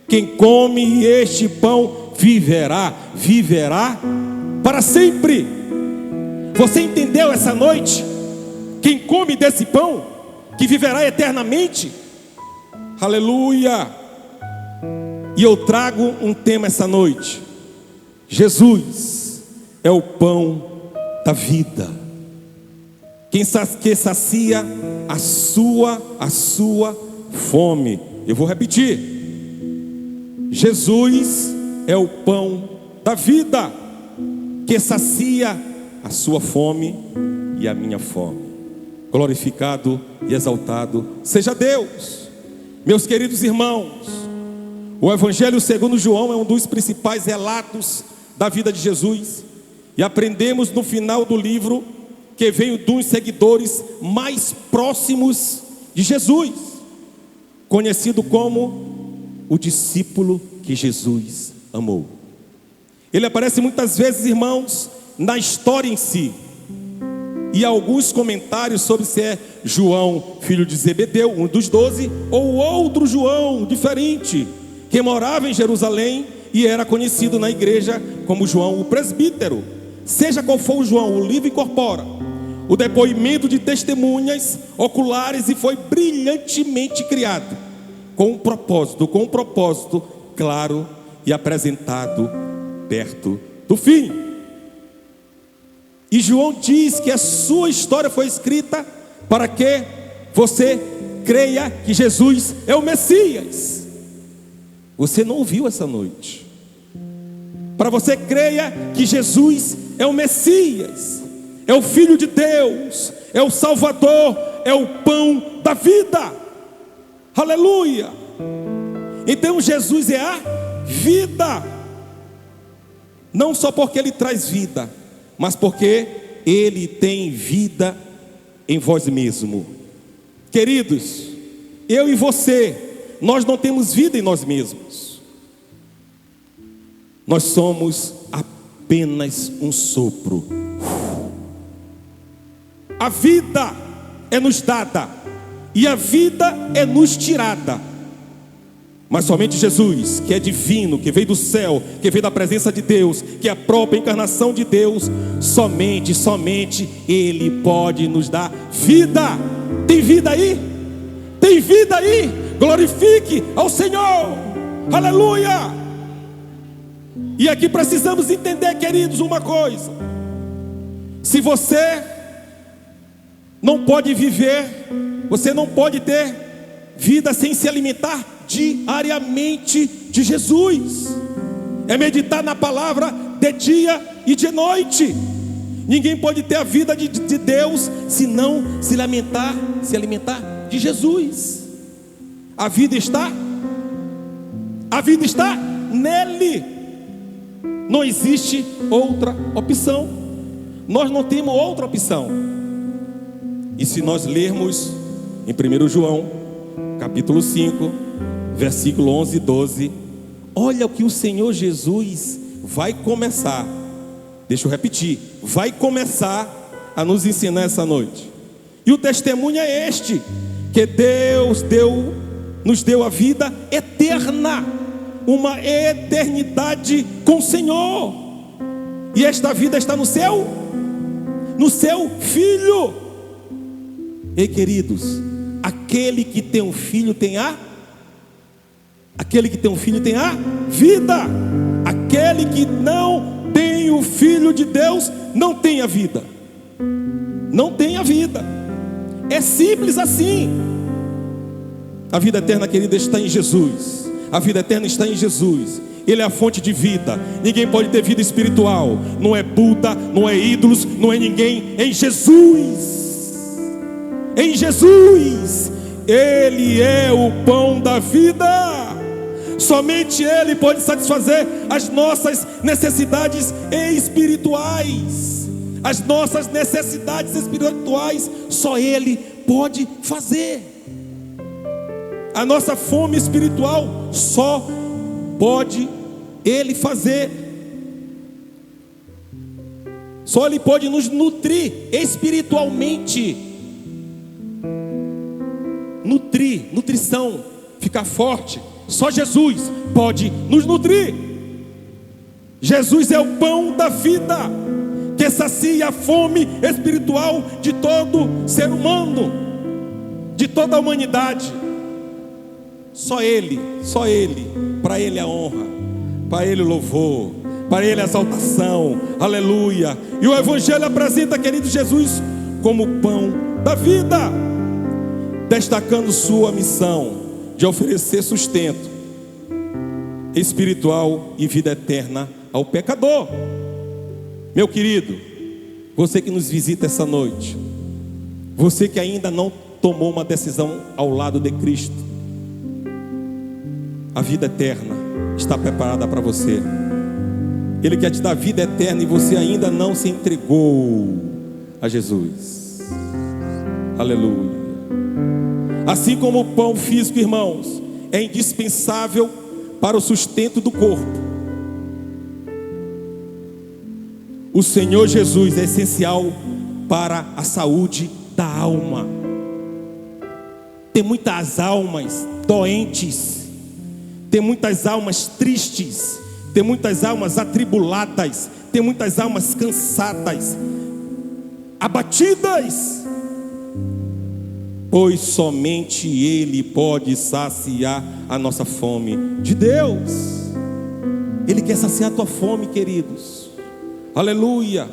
Quem come este pão viverá para sempre. Você entendeu essa noite? Quem come desse pão, que viverá eternamente. Aleluia. E eu trago um tema essa noite. Jesus é o pão da vida, que sacia a sua fome. Eu vou repetir. Jesus é o pão da vida, que sacia a sua fome e a minha fome. Glorificado e exaltado seja Deus. Meus queridos irmãos, o Evangelho segundo João é um dos principais relatos da vida de Jesus, e aprendemos no final do livro que veio dos seguidores mais próximos de Jesus, conhecido como o discípulo que Jesus amou. Ele aparece muitas vezes, irmãos, na história em si, e alguns comentários sobre se é João, filho de Zebedeu, um dos 12, ou outro João, diferente, que morava em Jerusalém e era conhecido na igreja como João o presbítero. Seja qual for o João, o livro incorpora o depoimento de testemunhas oculares e foi brilhantemente criado com um propósito claro e apresentado perto do fim. E João diz que a sua história foi escrita para que você creia que Jesus é o Messias. Você não ouviu essa noite. Para você creia que Jesus é o Messias, é o Filho de Deus, é o Salvador, é o pão da vida. Aleluia! Então Jesus é a vida. Não só porque Ele traz vida, mas porque Ele tem vida em vós mesmo. Queridos, eu e você, nós não temos vida em nós mesmos. Nós somos apenas um sopro. A vida é nos dada e a vida é nos tirada. Mas somente Jesus, que é divino, que veio do céu, que veio da presença de Deus, que é a própria encarnação de Deus, somente Ele pode nos dar vida. Tem vida aí? Tem vida aí? Glorifique ao Senhor. Aleluia! E aqui precisamos entender, queridos, uma coisa. Se você não pode viver, você não pode ter vida sem se alimentar diariamente de Jesus. É meditar na palavra de dia e de noite. Ninguém pode ter a vida de Deus se não se alimentar de Jesus. A vida está nele. Não existe outra opção. Nós não temos outra opção. E se nós lermos em 1 João capítulo 5, versículo 11 e 12, olha o que o Senhor Jesus vai começar. Deixa eu repetir. Vai começar a nos ensinar essa noite. E o testemunho é este: que Deus nos deu a vida eterna, uma eternidade com o Senhor. E esta vida está no seu Filho. E queridos, aquele que tem um filho tem a vida. Aquele que não tem o Filho de Deus não tem a vida. Não tem a vida. É simples assim. A vida eterna, querida, está em Jesus. A vida eterna está em Jesus. Ele é a fonte de vida. Ninguém pode ter vida espiritual. Não é Buda, não é ídolos, não é ninguém. É em Jesus. Em Jesus. Ele é o pão da vida. Somente Ele pode satisfazer as nossas necessidades espirituais. As nossas necessidades espirituais só Ele pode fazer. A nossa fome espiritual só pode Ele fazer. Só Ele pode nos nutrir espiritualmente. Nutrição, ficar forte. Só Jesus pode nos nutrir. Jesus é o pão da vida, que sacia a fome espiritual de todo ser humano, de toda a humanidade. Só Ele, para Ele a honra, para Ele o louvor, para Ele a exaltação, aleluia. E o Evangelho apresenta, querido, Jesus como o pão da vida, destacando sua missão de oferecer sustento espiritual e vida eterna ao pecador. Meu querido, você que nos visita essa noite, você que ainda não tomou uma decisão ao lado de Cristo, a vida eterna está preparada para você. Ele quer te dar vida eterna e você ainda não se entregou a Jesus. Aleluia. Assim como o pão físico, irmãos, é indispensável para o sustento do corpo, o Senhor Jesus é essencial para a saúde da alma. Tem muitas almas doentes, tem muitas almas tristes, tem muitas almas atribuladas, tem muitas almas cansadas, abatidas, pois somente Ele pode saciar a nossa fome de Deus. Ele quer saciar a tua fome, queridos. Aleluia.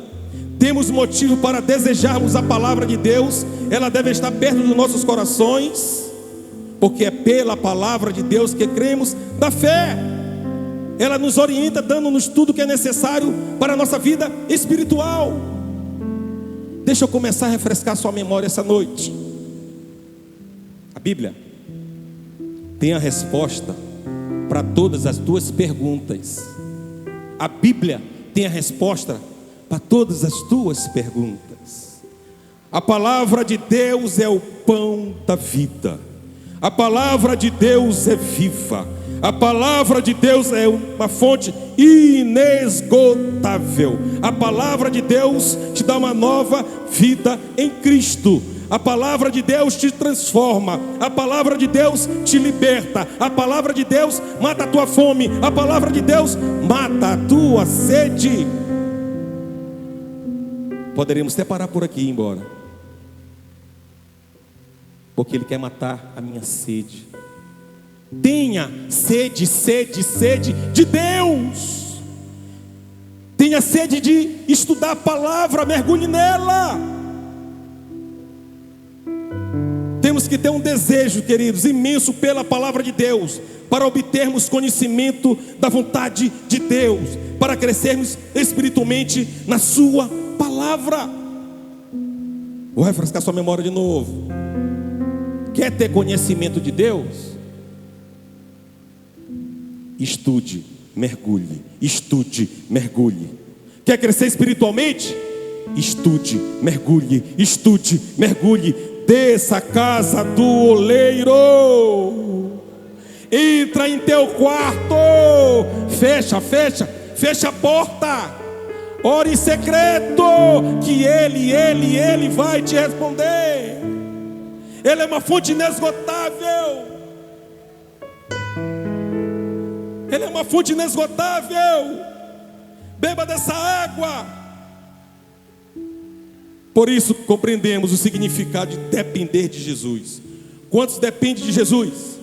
Temos motivo para desejarmos a palavra de Deus. Ela deve estar perto dos nossos corações, porque é pela palavra de Deus que cremos da fé. Ela nos orienta, dando-nos tudo que é necessário para a nossa vida espiritual. Deixa eu começar a refrescar sua memória essa noite. A Bíblia tem a resposta para todas as tuas perguntas. A Bíblia tem a resposta para todas as tuas perguntas. A palavra de Deus é o pão da vida. A palavra de Deus é viva. A palavra de Deus é uma fonte inesgotável. A palavra de Deus te dá uma nova vida em Cristo. A palavra de Deus te transforma. A palavra de Deus te liberta. A palavra de Deus mata a tua fome. A palavra de Deus mata a tua sede. Poderíamos até parar por aqui e ir embora, porque Ele quer matar a minha sede. Tenha sede, sede, sede de Deus. Tenha sede de estudar a palavra, mergulhe nela. Temos que ter um desejo, queridos, imenso pela palavra de Deus, para obtermos conhecimento da vontade de Deus, para crescermos espiritualmente na sua palavra. Vou refrescar sua memória de novo. Quer ter conhecimento de Deus? Estude, mergulhe. Estude, mergulhe. Quer crescer espiritualmente? Estude, mergulhe. Estude, mergulhe. Desça a casa do oleiro. Entra em teu quarto. Fecha a porta. Ore em secreto, que Ele vai te responder. Ele é uma fonte inesgotável. Ele é uma fonte inesgotável. Beba dessa água. Por isso compreendemos o significado de depender de Jesus. Quantos dependem de Jesus?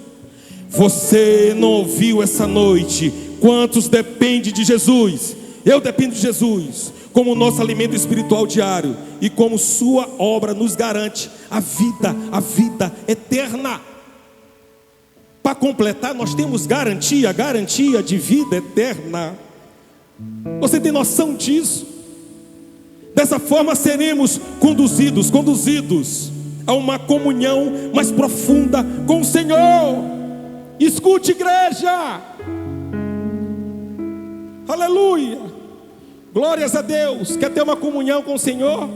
Você não ouviu essa noite? Quantos dependem de Jesus? Eu dependo de Jesus como nosso alimento espiritual diário, e como sua obra nos garante a vida eterna. Para completar, nós temos garantia de vida eterna. Você tem noção disso? Dessa forma seremos conduzidos a uma comunhão mais profunda com o Senhor. Escute, igreja. Aleluia. Glórias a Deus. Quer ter uma comunhão com o Senhor?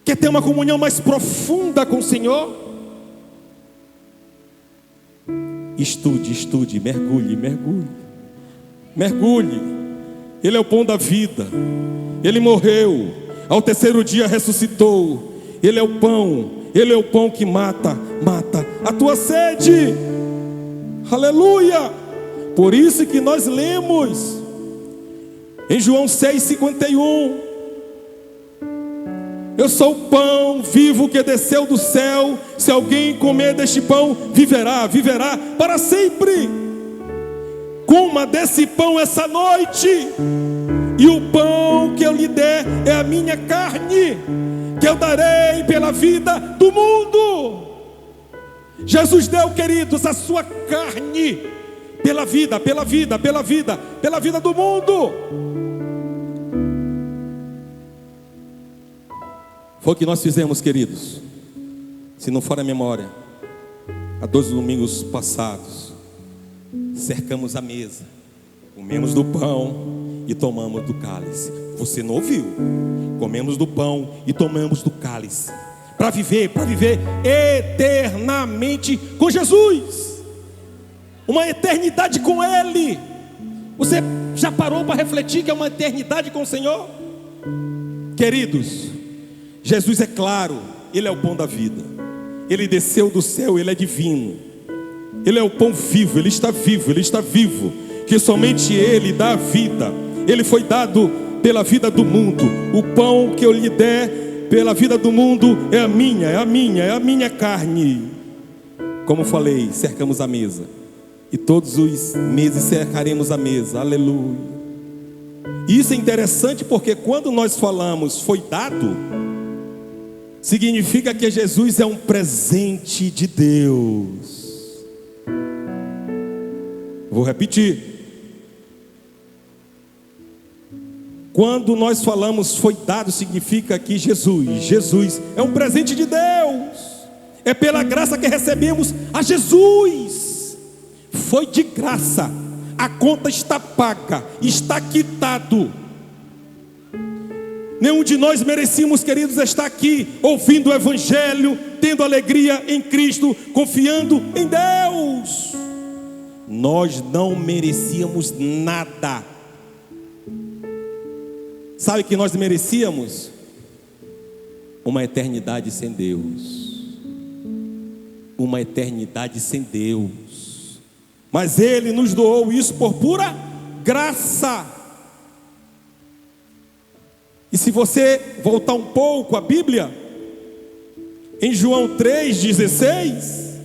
Quer ter uma comunhão mais profunda com o Senhor? Estude, mergulhe. Ele é o pão da vida. Ele morreu, ao terceiro dia ressuscitou. Ele é o pão que mata a tua sede. Aleluia. Por isso que nós lemos em João 6,51: eu sou o pão vivo que desceu do céu. Se alguém comer deste pão, viverá para sempre. Coma desse pão essa noite, e o pão que eu lhe der é a minha carne, que eu darei pela vida do mundo. Jesus deu, queridos, a sua carne pela vida do mundo. Foi o que nós fizemos, queridos. Se não for a memória, há 2 domingos passados, cercamos a mesa, comemos do pão e tomamos do cálice. Você não ouviu? Comemos do pão e tomamos do cálice, para viver eternamente com Jesus. Uma eternidade com Ele. Você já parou para refletir que é uma eternidade com o Senhor? Queridos, Jesus é claro, Ele é o pão da vida. Ele desceu do céu, Ele é divino. Ele é o pão vivo, Ele está vivo, Ele está vivo, que somente Ele dá a vida. Ele foi dado pela vida do mundo. O pão que eu lhe der pela vida do mundo é a minha carne. Como falei, cercamos a mesa, e todos os meses cercaremos a mesa, aleluia. Isso é interessante porque quando nós falamos foi dado, significa que Jesus é um presente de Deus. Vou repetir. Quando nós falamos foi dado, significa que Jesus é um presente de Deus. É pela graça que recebemos a Jesus. Foi de graça. A conta está paga, está quitado. Nenhum de nós merecíamos, queridos, estar aqui ouvindo o Evangelho, tendo alegria em Cristo, confiando em Deus. Nós não merecíamos nada. Sabe o que nós merecíamos? Uma eternidade sem Deus. Uma eternidade sem Deus. Mas Ele nos doou isso por pura graça. E se você voltar um pouco à Bíblia, em João 3,16,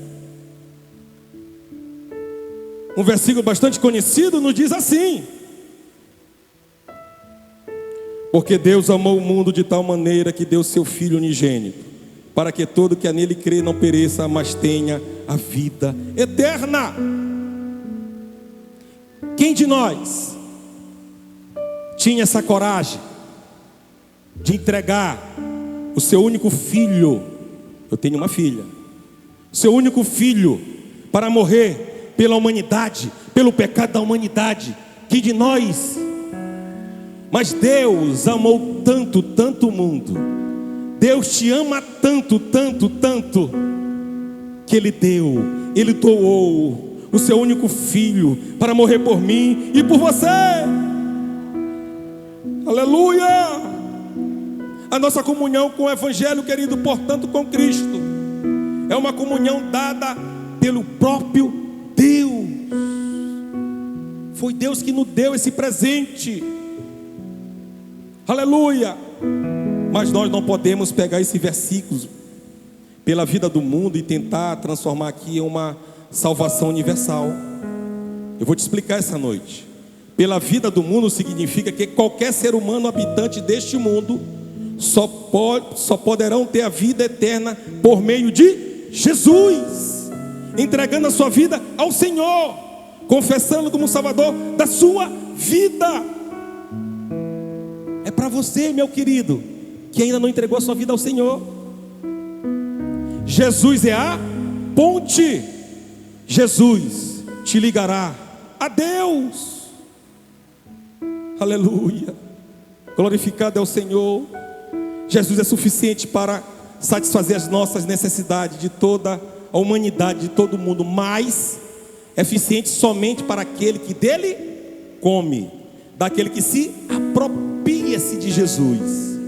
um versículo bastante conhecido, nos diz assim: porque Deus amou o mundo de tal maneira que deu seu Filho unigênito, para que todo que nele crê não pereça, mas tenha a vida eterna. Quem de nós tinha essa coragem de entregar o seu único filho? Eu tenho uma filha. Seu único filho para morrer pela humanidade, pelo pecado da humanidade. Quem de nós? Mas Deus amou tanto, tanto o mundo. Deus te ama tanto, tanto, tanto, que Ele doou o seu único filho para morrer por mim e por você. Aleluia! A nossa comunhão com o Evangelho, querido, portanto, com Cristo, é uma comunhão dada pelo próprio Deus. Foi Deus que nos deu esse presente. Aleluia! Mas nós não podemos pegar esse versículo pela vida do mundo e tentar transformar aqui em uma salvação universal. Eu vou te explicar essa noite. Pela vida do mundo significa que qualquer ser humano habitante deste mundo só poderão ter a vida eterna por meio de Jesus, entregando a sua vida ao Senhor, confessando como Salvador da sua vida. É para você, meu querido, que ainda não entregou a sua vida ao Senhor. Jesus é a ponte. Jesus te ligará a Deus. Aleluia. Glorificado é o Senhor. Jesus é suficiente para satisfazer as nossas necessidades de toda a humanidade, de todo mundo, mas é eficiente somente para aquele que dele come, daquele que se apropria-se de Jesus.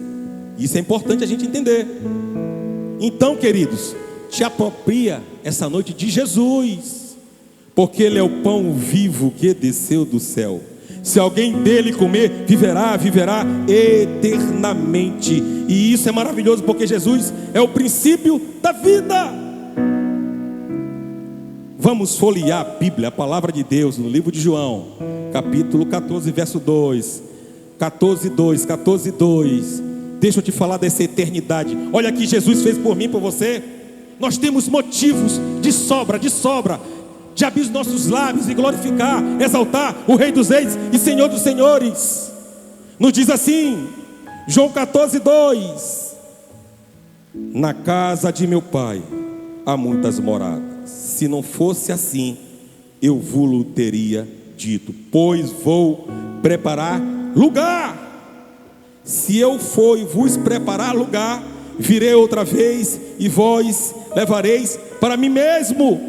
Isso é importante a gente entender. Então, queridos, te apropria essa noite de Jesus, porque Ele é o pão vivo que desceu do céu. Se alguém dele comer, viverá eternamente. E isso é maravilhoso, porque Jesus é o princípio da vida. Vamos folhear a Bíblia, a palavra de Deus, no livro de João, capítulo 14, verso 2. 14:2. Deixa eu te falar dessa eternidade. Olha o que Jesus fez por mim e por você. Nós temos motivos de sobra, de abrir os nossos lábios e glorificar, exaltar o Rei dos Reis e Senhor dos Senhores. Nos diz assim, João 14:2: na casa de meu Pai há muitas moradas. Se não fosse assim, eu vos teria dito, pois vou preparar lugar. Se eu for e vos preparar lugar, virei outra vez e vós levareis para mim mesmo,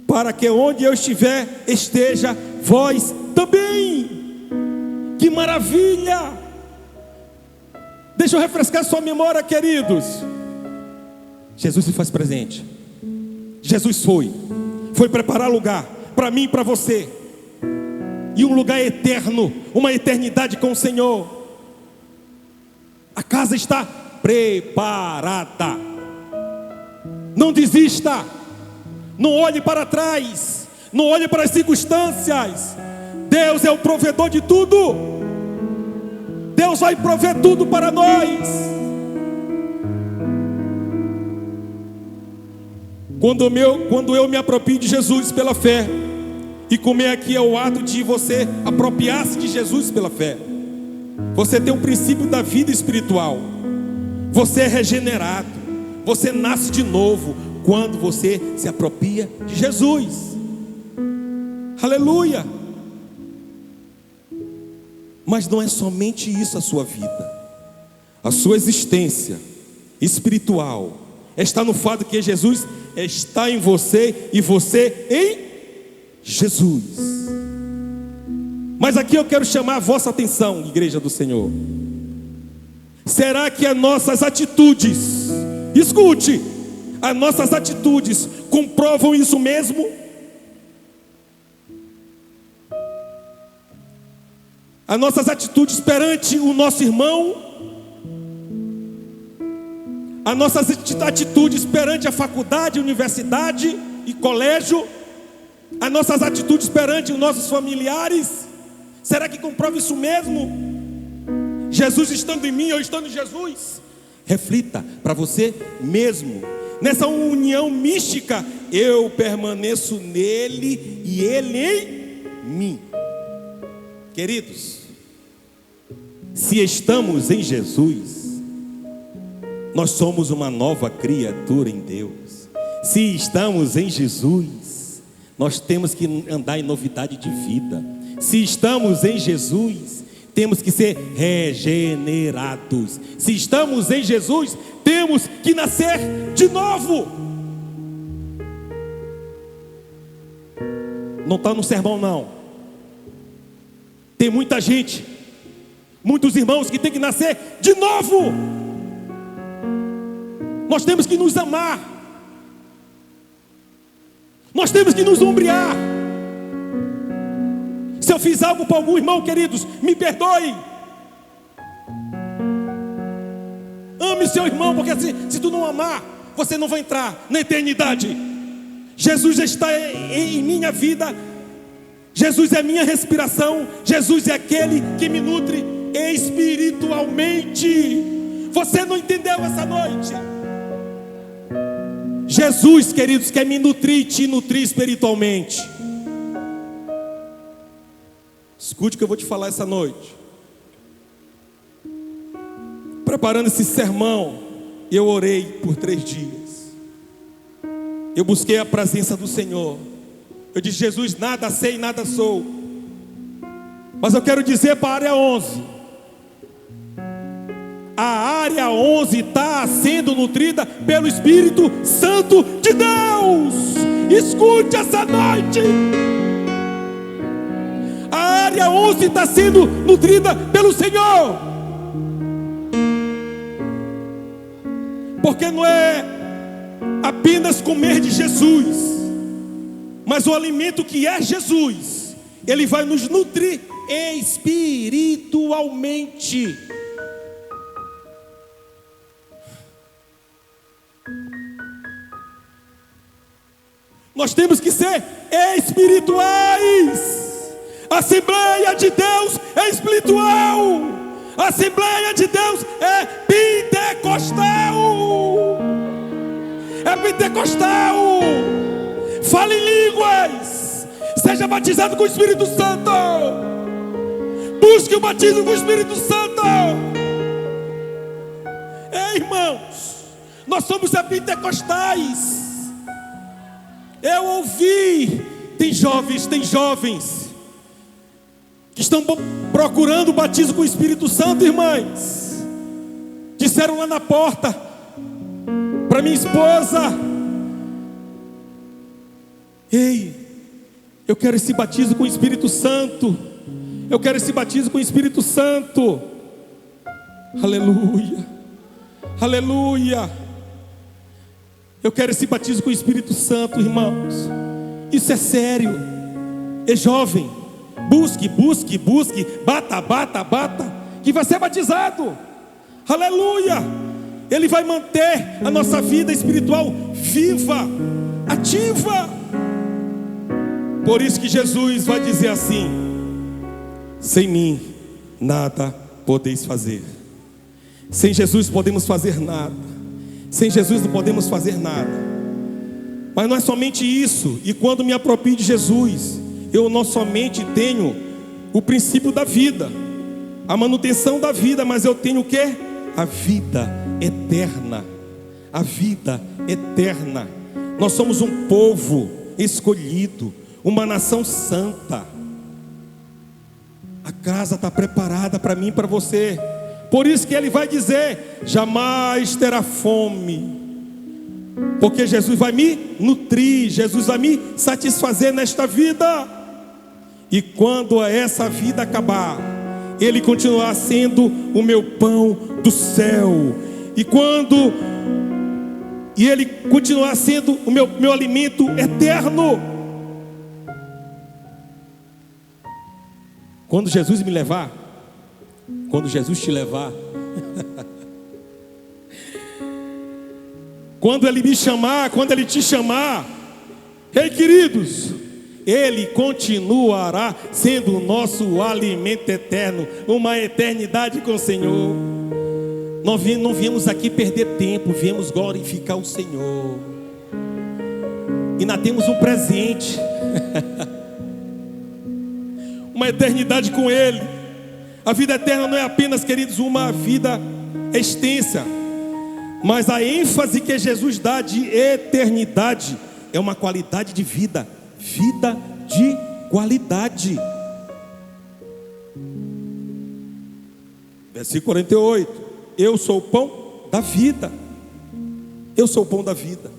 para que onde eu estiver, esteja vós também. Que maravilha! Deixa eu refrescar sua memória, queridos. Jesus se faz presente. Jesus foi. foi preparar lugar para mim e para você, e um lugar eterno, uma eternidade com o Senhor. A casa está preparada. Não desista, não olhe para trás, não olhe para as circunstâncias. Deus é o provedor de tudo. Deus vai prover tudo para nós. Quando eu me aproprio de Jesus pela fé, e comer aqui é o ato de você apropriar-se de Jesus pela fé. Você tem um princípio da vida espiritual. Você é regenerado. Você nasce de novo quando você se apropria de Jesus. Aleluia. Mas não é somente isso a sua vida. A sua existência espiritual está no fato que Jesus está em você e você em Jesus. Mas aqui eu quero chamar a vossa atenção, igreja do Senhor. Será que as nossas atitudes, escute, as nossas atitudes comprovam isso mesmo? As nossas atitudes perante o nosso irmão, as nossas atitudes perante a faculdade, universidade e colégio, as nossas atitudes perante os nossos familiares, será que comprova isso mesmo? Jesus estando em mim, eu estando em Jesus? Reflita para você mesmo. Nessa união mística, eu permaneço nele e ele em mim. Queridos, se estamos em Jesus, nós somos uma nova criatura em Deus. Se estamos em Jesus, nós temos que andar em novidade de vida. Se estamos em Jesus, temos que ser regenerados. Se estamos em Jesus, temos que nascer de novo. Não está no sermão não. Tem muita gente, muitos irmãos que tem que nascer de novo. Nós temos que nos amar. Nós temos que nos ombrear. Se eu fiz algo para algum irmão, queridos, me perdoe. Ame seu irmão, porque se tu não amar, você não vai entrar na eternidade. Jesus está em minha vida. Jesus é minha respiração. Jesus é aquele que me nutre espiritualmente. Você não entendeu essa noite? Jesus, queridos, quer me nutrir e te nutrir espiritualmente. Escute o que eu vou te falar essa noite. Preparando esse sermão, eu orei por 3 dias. Eu busquei a presença do Senhor. Eu disse: Jesus, nada sei, nada sou. Mas eu quero dizer para a área 11. A área 11 está sendo nutrida pelo Espírito Santo de Deus. Escute essa noite. A área 11 está sendo nutrida pelo Senhor. Porque não é apenas comer de Jesus, mas o alimento que é Jesus, ele vai nos nutrir espiritualmente. Nós temos que ser espirituais. A Assembleia de Deus é espiritual. A Assembleia de Deus é pentecostal. É pentecostal. Fale em línguas. Seja batizado com o Espírito Santo. Busque o batismo com o Espírito Santo. Ei, irmãos, nós somos pentecostais. Eu ouvi, tem jovens que estão procurando o batismo com o Espírito Santo, irmãs. Disseram lá na porta para minha esposa: ei, eu quero esse batismo com o Espírito Santo. Eu quero esse batismo com o Espírito Santo. Aleluia, aleluia. Eu quero esse batismo com o Espírito Santo, irmãos. Isso é sério. É jovem, busque, busque, busque, bata, bata, bata, que vai ser batizado. Aleluia! Ele vai manter a nossa vida espiritual viva, ativa. Por isso que Jesus vai dizer assim: sem mim nada podeis fazer. Sem Jesus podemos fazer nada. Sem Jesus não podemos fazer nada. Mas não é somente isso. E quando me aproprio de Jesus, eu não somente tenho o princípio da vida, a manutenção da vida, mas eu tenho o quê? A vida eterna. A vida eterna. Nós somos um povo escolhido, uma nação santa. A casa está preparada para mim e para você. Por isso que ele vai dizer: jamais terá fome, porque Jesus vai me nutrir, Jesus vai me satisfazer nesta vida. E quando essa vida acabar, Ele continuará sendo o meu pão do céu. E Ele continuará sendo o meu alimento eterno. Quando Jesus me levar, quando Jesus te levar, quando Ele me chamar, quando Ele te chamar, ei queridos, Ele continuará sendo o nosso alimento eterno, uma eternidade com o Senhor. Nós não viemos aqui perder tempo, viemos glorificar o Senhor. E nós temos um presente, uma eternidade com Ele. A vida eterna não é apenas, queridos, uma vida extensa, mas a ênfase que Jesus dá de eternidade é uma qualidade de vida. Vida de qualidade. Versículo 48: eu sou o pão da vida. Eu sou o pão da vida.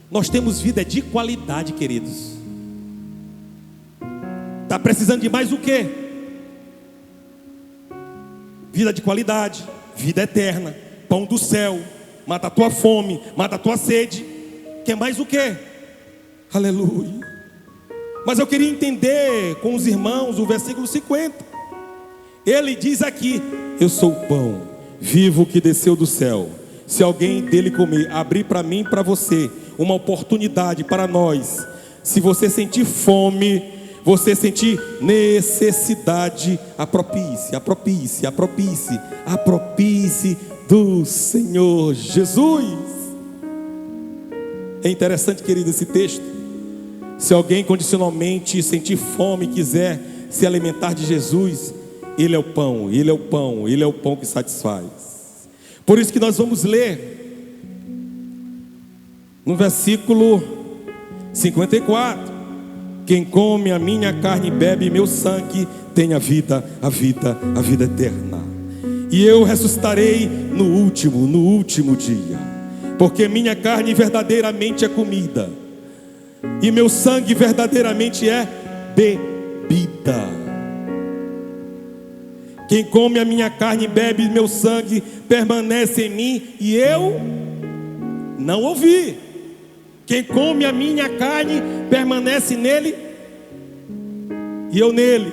Nós temos vida de qualidade, queridos. Está precisando de mais o quê? Vida de qualidade, vida eterna, pão do céu, mata a tua fome, mata a tua sede. Quer mais o quê? Aleluia. Mas eu queria entender com os irmãos o versículo 50. Ele diz aqui: eu sou o pão vivo que desceu do céu. Se alguém dele comer, abrir para mim e para você uma oportunidade para nós. Se você sentir fome, você sentir necessidade, apropie-se, apropie-se, apropie-se, apropie-se do Senhor Jesus. É interessante, querido, esse texto. Se alguém condicionalmente sentir fome e quiser se alimentar de Jesus, Ele é o pão, Ele é o pão, Ele é o pão que satisfaz. Por isso que nós vamos ler no versículo 54: quem come a minha carne e bebe meu sangue tem a vida eterna. E eu ressuscitarei no último dia. Porque minha carne verdadeiramente é comida, e meu sangue verdadeiramente é bebida. Quem come a minha carne e bebe meu sangue permanece em mim e eu não ouvi. Quem come a minha carne permanece nele e eu nele.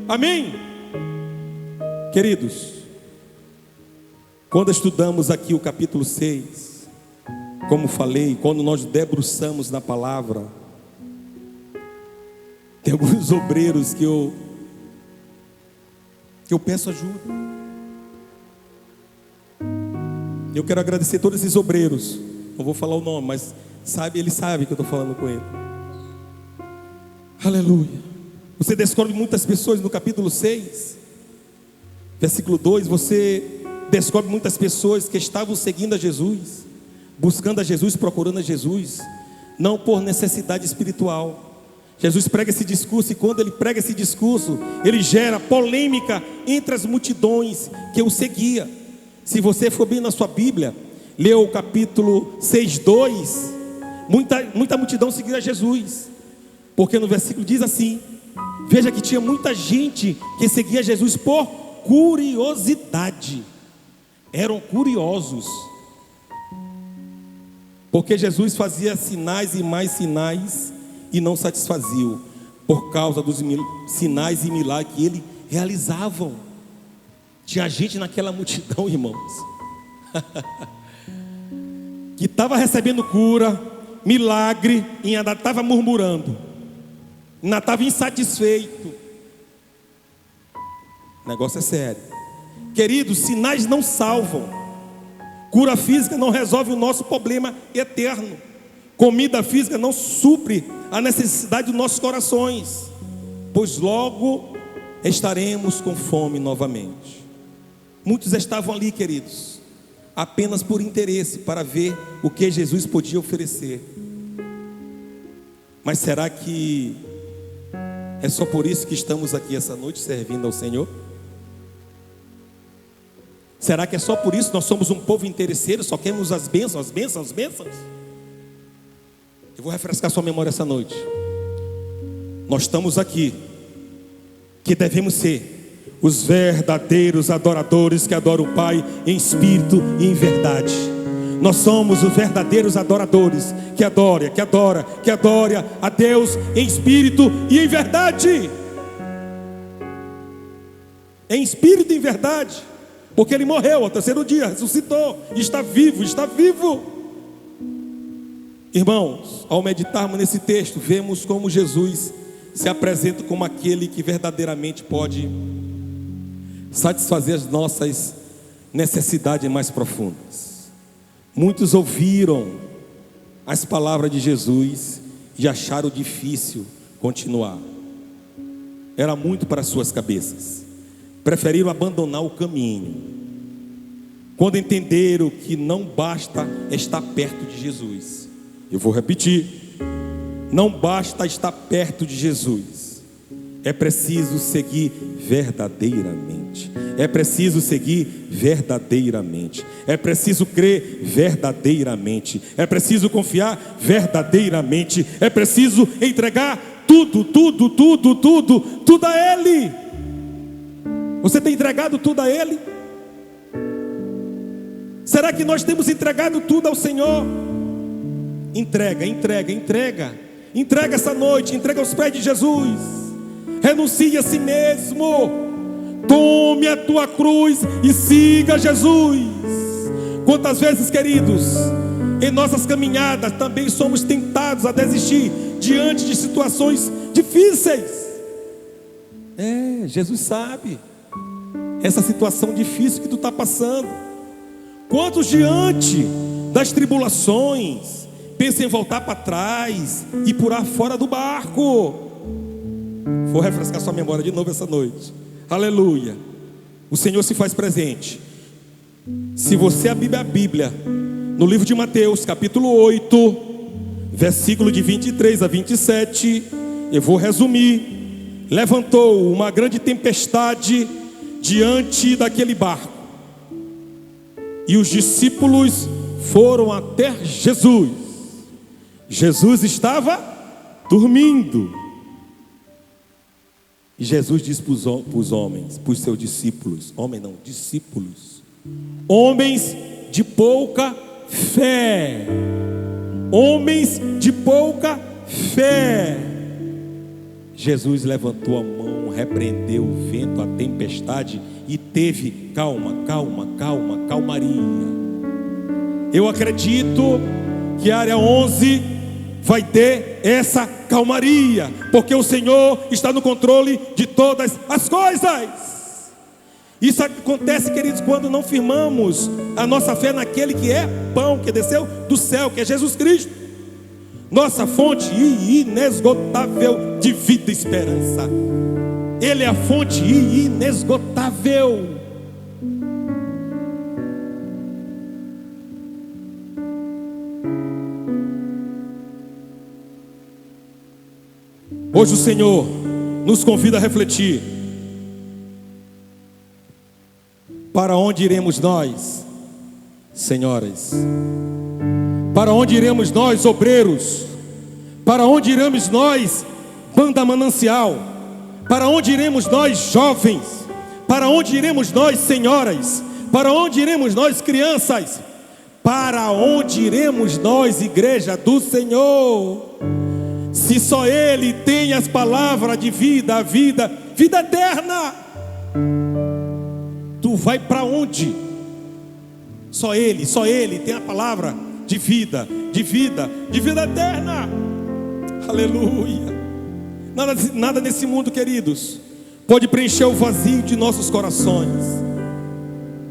Amém? Queridos, quando estudamos aqui o capítulo 6, como falei, quando nós debruçamos na palavra, tem alguns obreiros que eu peço ajuda. Eu quero agradecer todos esses obreiros. Não vou falar o nome, mas eles sabem que eu estou falando com ele. Aleluia. Você descobre muitas pessoas no capítulo 6, versículo 2. Você descobre muitas pessoas que estavam seguindo a Jesus, buscando a Jesus, procurando a Jesus, não por necessidade espiritual. Jesus prega esse discurso, e quando ele prega esse discurso, ele gera polêmica entre as multidões que o seguia. Se você for bem na sua Bíblia, leu o capítulo 6:2, muita multidão seguia Jesus, porque no versículo diz assim: veja que tinha muita gente que seguia Jesus por curiosidade. Eram curiosos, porque Jesus fazia sinais e mais sinais e não satisfaziam, por causa dos sinais e milagres que ele realizavam. Tinha gente naquela multidão, irmãos, que estava recebendo cura, milagre, e ainda estava murmurando, ainda estava insatisfeito. O negócio é sério. Queridos, sinais não salvam. Cura física não resolve o nosso problema eterno. Comida física não supre a necessidade dos nossos corações, pois logo estaremos com fome novamente. Muitos estavam ali, queridos, apenas por interesse, para ver o que Jesus podia oferecer. Mas será que é só por isso que estamos aqui essa noite servindo ao Senhor? Será que é só por isso que nós somos um povo interesseiro, só queremos as bênçãos, as bênçãos, as bênçãos? Eu vou refrescar sua memória essa noite. Nós estamos aqui, que devemos ser os verdadeiros adoradores que adoram o Pai em espírito e em verdade. Nós somos os verdadeiros adoradores que adora a Deus em espírito e em verdade. Em espírito e em verdade. Porque Ele morreu ao terceiro dia, ressuscitou, está vivo, está vivo. Irmãos, ao meditarmos nesse texto, vemos como Jesus se apresenta como aquele que verdadeiramente pode satisfazer as nossas necessidades mais profundas. Muitos ouviram as palavras de Jesus e acharam difícil continuar. Era muito para suas cabeças. Preferiram abandonar o caminho, quando entenderam que não basta estar perto de Jesus. Eu vou repetir: não basta estar perto de Jesus, é preciso seguir verdadeiramente. É preciso seguir verdadeiramente. É preciso crer verdadeiramente. É preciso confiar verdadeiramente. É preciso entregar tudo a Ele. Você tem entregado tudo a Ele? Será que nós temos entregado tudo ao Senhor? Entrega essa noite, entrega aos pés de Jesus. Renuncie a si mesmo. Tome a tua cruz e siga Jesus. Quantas vezes, queridos, em nossas caminhadas também somos tentados a desistir diante de situações difíceis. Jesus sabe essa situação difícil que tu está passando. Quantos diante das tribulações pensam em voltar para trás e pular fora do barco? Vou refrescar sua memória de novo essa noite. Aleluia. O Senhor se faz presente. Se você abrir a Bíblia no livro de Mateus, capítulo 8, versículo de 23 a 27, eu vou resumir. Levantou uma grande tempestade diante daquele barco, e os discípulos foram até Jesus. Jesus estava dormindo. E Jesus disse para os homens, para os seus discípulos, discípulos, homens de pouca fé, homens de pouca fé. Jesus levantou a mão, repreendeu o vento, a tempestade, e teve calmaria. Eu acredito que a área 11 vai ter essa calmaria, porque o Senhor está no controle de todas as coisas. Isso acontece, queridos, quando não firmamos a nossa fé naquele que é pão, que desceu do céu, que é Jesus Cristo, nossa fonte inesgotável de vida e esperança. Ele é a fonte inesgotável. Hoje o Senhor nos convida a refletir. Para onde iremos nós, senhoras? Para onde iremos nós, obreiros? Para onde iremos nós, banda manancial? Para onde iremos nós, jovens? Para onde iremos nós, senhoras? Para onde iremos nós, crianças? Para onde iremos nós, igreja do Senhor? Se só Ele tem as palavras de vida, a vida eterna, tu vai para onde? Só Ele tem a palavra de vida eterna. Aleluia. Nada nesse mundo, queridos, pode preencher o vazio de nossos corações.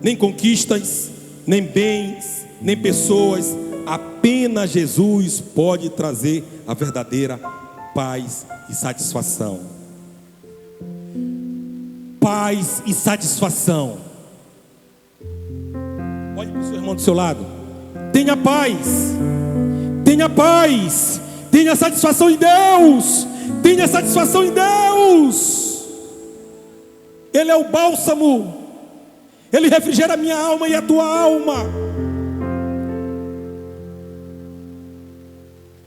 Nem conquistas, nem bens, nem pessoas. Apenas Jesus pode trazer a verdadeira paz e satisfação. Paz e satisfação. Olhe para o seu irmão do seu lado. Tenha paz. Tenha paz. Tenha satisfação em Deus. Tenha satisfação em Deus. Ele é o bálsamo. Ele refrigera a minha alma e a tua alma.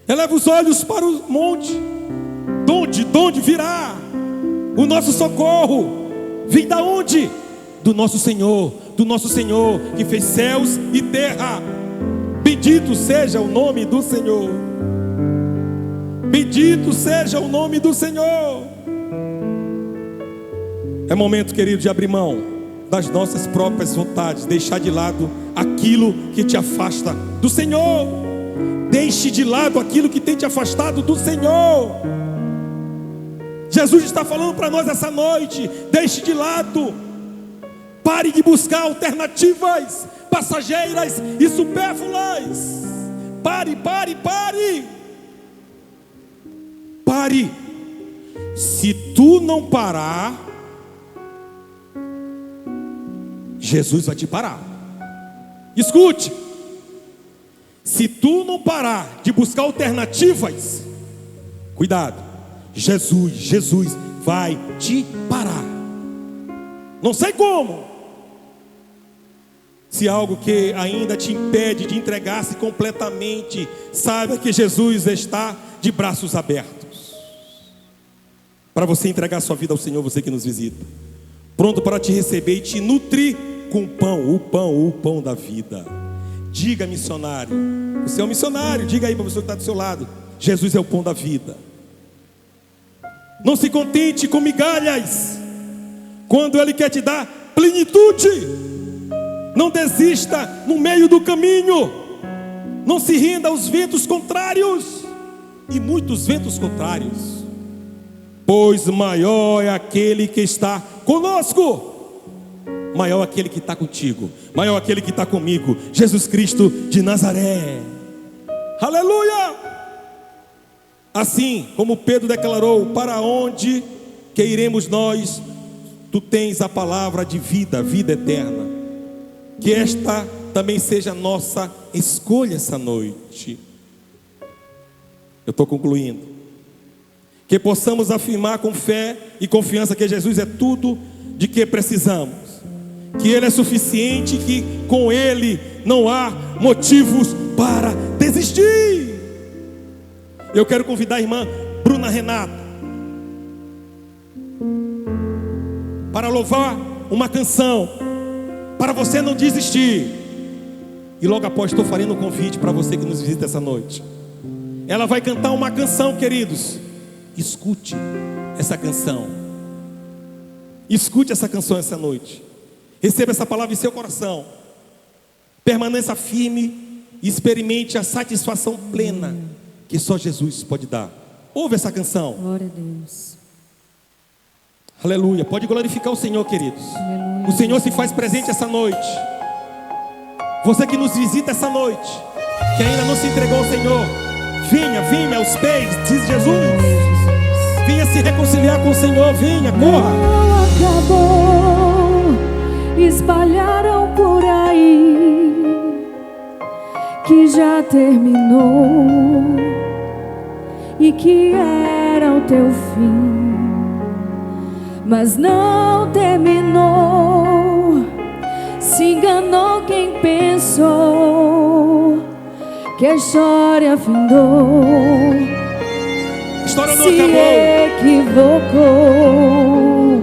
Eleva os olhos para o monte. De onde virá o nosso socorro? Vem da onde? Do nosso Senhor que fez céus e terra. Bendito seja o nome do Senhor. Bendito seja o nome do Senhor. É momento, querido, de abrir mão das nossas próprias vontades, deixar de lado aquilo que te afasta do Senhor. Deixe de lado aquilo que tem te afastado do Senhor. Jesus está falando para nós essa noite: deixe de lado. Pare de buscar alternativas passageiras e supérfluas. Pare. Se tu não parar, Jesus vai te parar. Escute. Se tu não parar de buscar alternativas, cuidado, Jesus vai te parar. Não sei como. Se algo que ainda te impede de entregar-se completamente, saiba que Jesus está de braços abertos para você entregar sua vida ao Senhor, você que nos visita, pronto para te receber e te nutrir com o pão da vida. Diga, missionário, você é um missionário, diga aí para você que está do seu lado: Jesus é o pão da vida. Não se contente com migalhas, quando Ele quer te dar plenitude. Não desista no meio do caminho. Não se renda aos ventos contrários, e muitos ventos contrários, pois maior é aquele que está conosco. Maior aquele que está contigo, maior aquele que está comigo, Jesus Cristo de Nazaré. Aleluia! Assim como Pedro declarou: para onde que iremos nós? Tu tens a palavra de vida eterna. Que esta também seja a nossa escolha essa noite. Eu estou concluindo. Que possamos afirmar com fé e confiança que Jesus é tudo de que precisamos, que Ele é suficiente, que com Ele não há motivos para desistir. Eu quero convidar a irmã Bruna Renata para louvar uma canção, para você não desistir. E logo após estou fazendo um convite para você que nos visita essa noite. Ela vai cantar uma canção, queridos. Escute essa canção. Escute essa canção essa noite. Receba essa palavra em seu coração. Permaneça firme e experimente a satisfação plena que só Jesus pode dar. Ouve essa canção. Glória a Deus. Aleluia. Pode glorificar o Senhor, queridos. Aleluia. O Senhor se faz presente essa noite. Você que nos visita essa noite, que ainda não se entregou ao Senhor, venha aos pés de Jesus. Venha se reconciliar com o Senhor. Venha, corra. Acabou, espalharam por aí que já terminou e que era o teu fim, mas não terminou. Se enganou quem pensou que a história findou. A história não se acabou. equivocou.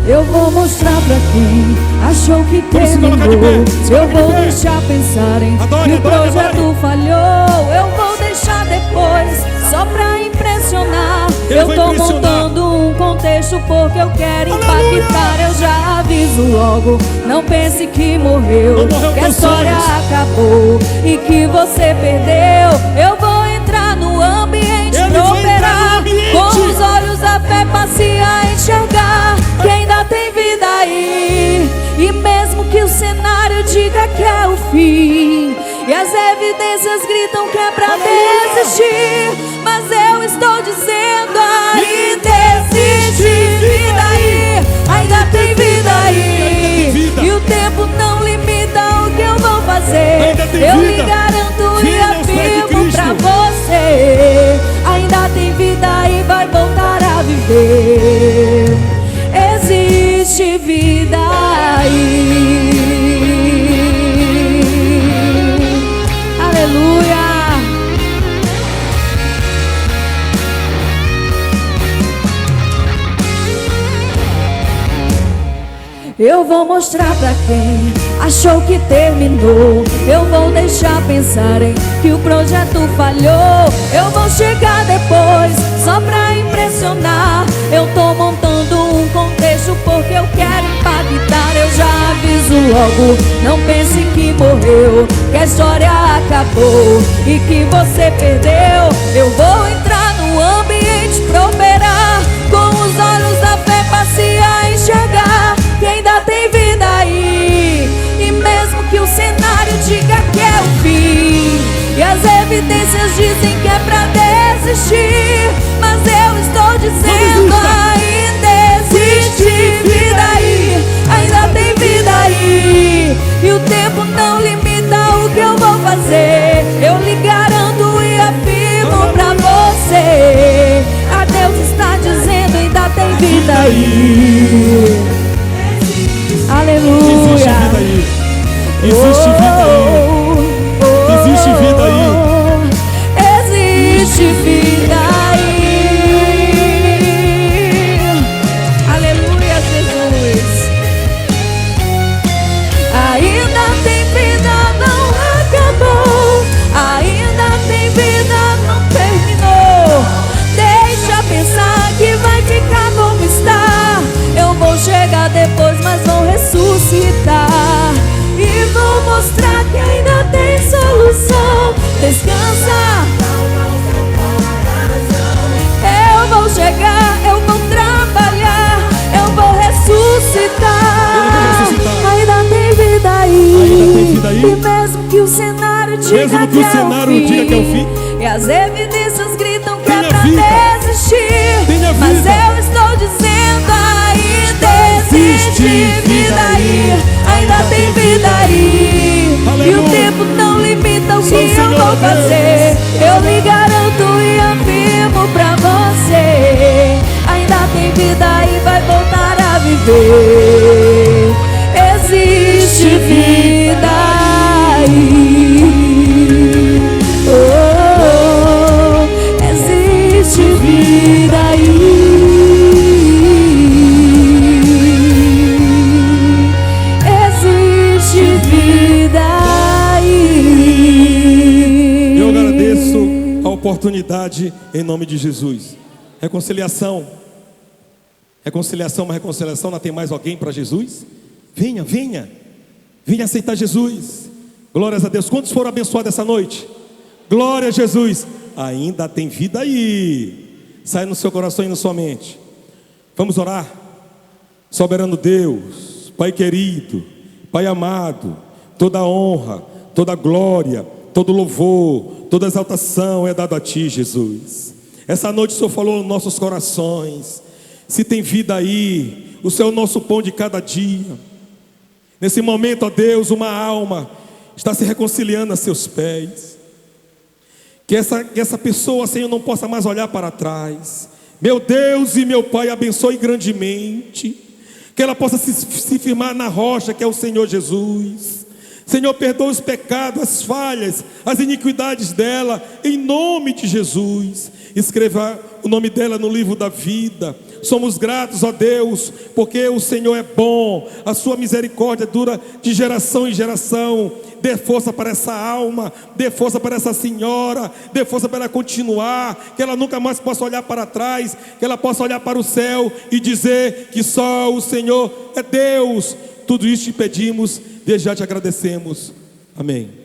Eu vou mostrar pra quem achou que terminou. Eu vou deixar pensarem que o projeto falhou. Eu vou deixar depois, só pra impressionar. Eu tô montando um contexto porque eu quero impactar. Eu já aviso logo, não pense que morreu, que a história acabou e que você perdeu. Eu vou entrar no ambiente pra operar, com os olhos da fé passear, enxergar que ainda tem vida aí. E mesmo que o cenário diga que é o fim e as evidências gritam que é pra desistir, mas eu estou dizendo ainda existe vida aí, ainda tem vida aí. E o tempo não limita o que eu vou fazer. Eu lhe garanto e afirmo pra você, ainda tem vida e vai voltar a viver. Existe vida aí. Aleluia. Eu vou mostrar pra quem achou que terminou. Eu vou deixar pensarem que o projeto falhou. Eu vou chegar depois, só pra impressionar. Eu tô montando um contexto porque eu quero impactar. Eu já aviso logo, não pense que morreu, que a história acabou e que você perdeu. Eu vou entrar no ambiente pra operar, com os olhos da fé passear, enxergar que ainda tem vida aí. E mesmo que o cenário diga que é o fim e as evidências dizem que é pra desistir, mas eu estou dizendo ainda existe vida aí, ainda tem vida aí. E o tempo não limita o que eu vou fazer. Eu lhe garanto e afirmo pra você, a Deus está dizendo ainda tem vida aí. Aleluia. Existe vida aí. Existe vida aí. Existe vida aí. Existe vida aí. Aleluia, Jesus. Ainda tem vida, não acabou. Ainda tem vida, não terminou. Deixa pensar que vai ficar como está. Eu vou chegar depois, mas vou ressuscitar e vou mostrar que ainda tem solução. Descansa. Eu vou chegar, eu vou trabalhar, eu vou ressuscitar. Ainda tem vida aí. E mesmo que o cenário diga que é o fim e as evidências gritam que é pra desistir, mas eu estou dizendo ainda existe vida aí, ainda tem vida aí. E o tempo não limita o que eu vou fazer. Eu lhe garanto e afirmo pra você, ainda tem vida e vai voltar a viver. Existe vida aí. Oh, existe vida aí. Oportunidade em nome de Jesus. Reconciliação. Reconciliação, uma reconciliação. Não tem mais alguém para Jesus? Venha, venha. Venha aceitar Jesus. Glórias a Deus. Quantos foram abençoados essa noite? Glória a Jesus. Ainda tem vida aí. Sai no seu coração e na sua mente. Vamos orar. Soberano Deus, Pai querido, Pai amado, toda honra, toda glória, todo louvor, toda exaltação é dado a Ti, Jesus. Essa noite o Senhor falou nos nossos corações. Se tem vida aí, o Senhor é o nosso pão de cada dia. Nesse momento, ó Deus, uma alma está se reconciliando a Seus pés. Que essa pessoa, Senhor, não possa mais olhar para trás. Meu Deus e meu Pai, abençoe grandemente. Que ela possa se firmar na rocha que é o Senhor Jesus. Senhor, perdoa os pecados, as falhas, as iniquidades dela, em nome de Jesus. Escreva o nome dela no livro da vida. Somos gratos, ó Deus, porque o Senhor é bom, a sua misericórdia dura de geração em geração. Dê força para essa alma, dê força para essa senhora, dê força para ela continuar, que ela nunca mais possa olhar para trás, que ela possa olhar para o céu e dizer que só o Senhor é Deus. Tudo isso te pedimos, desde já te agradecemos. Amém.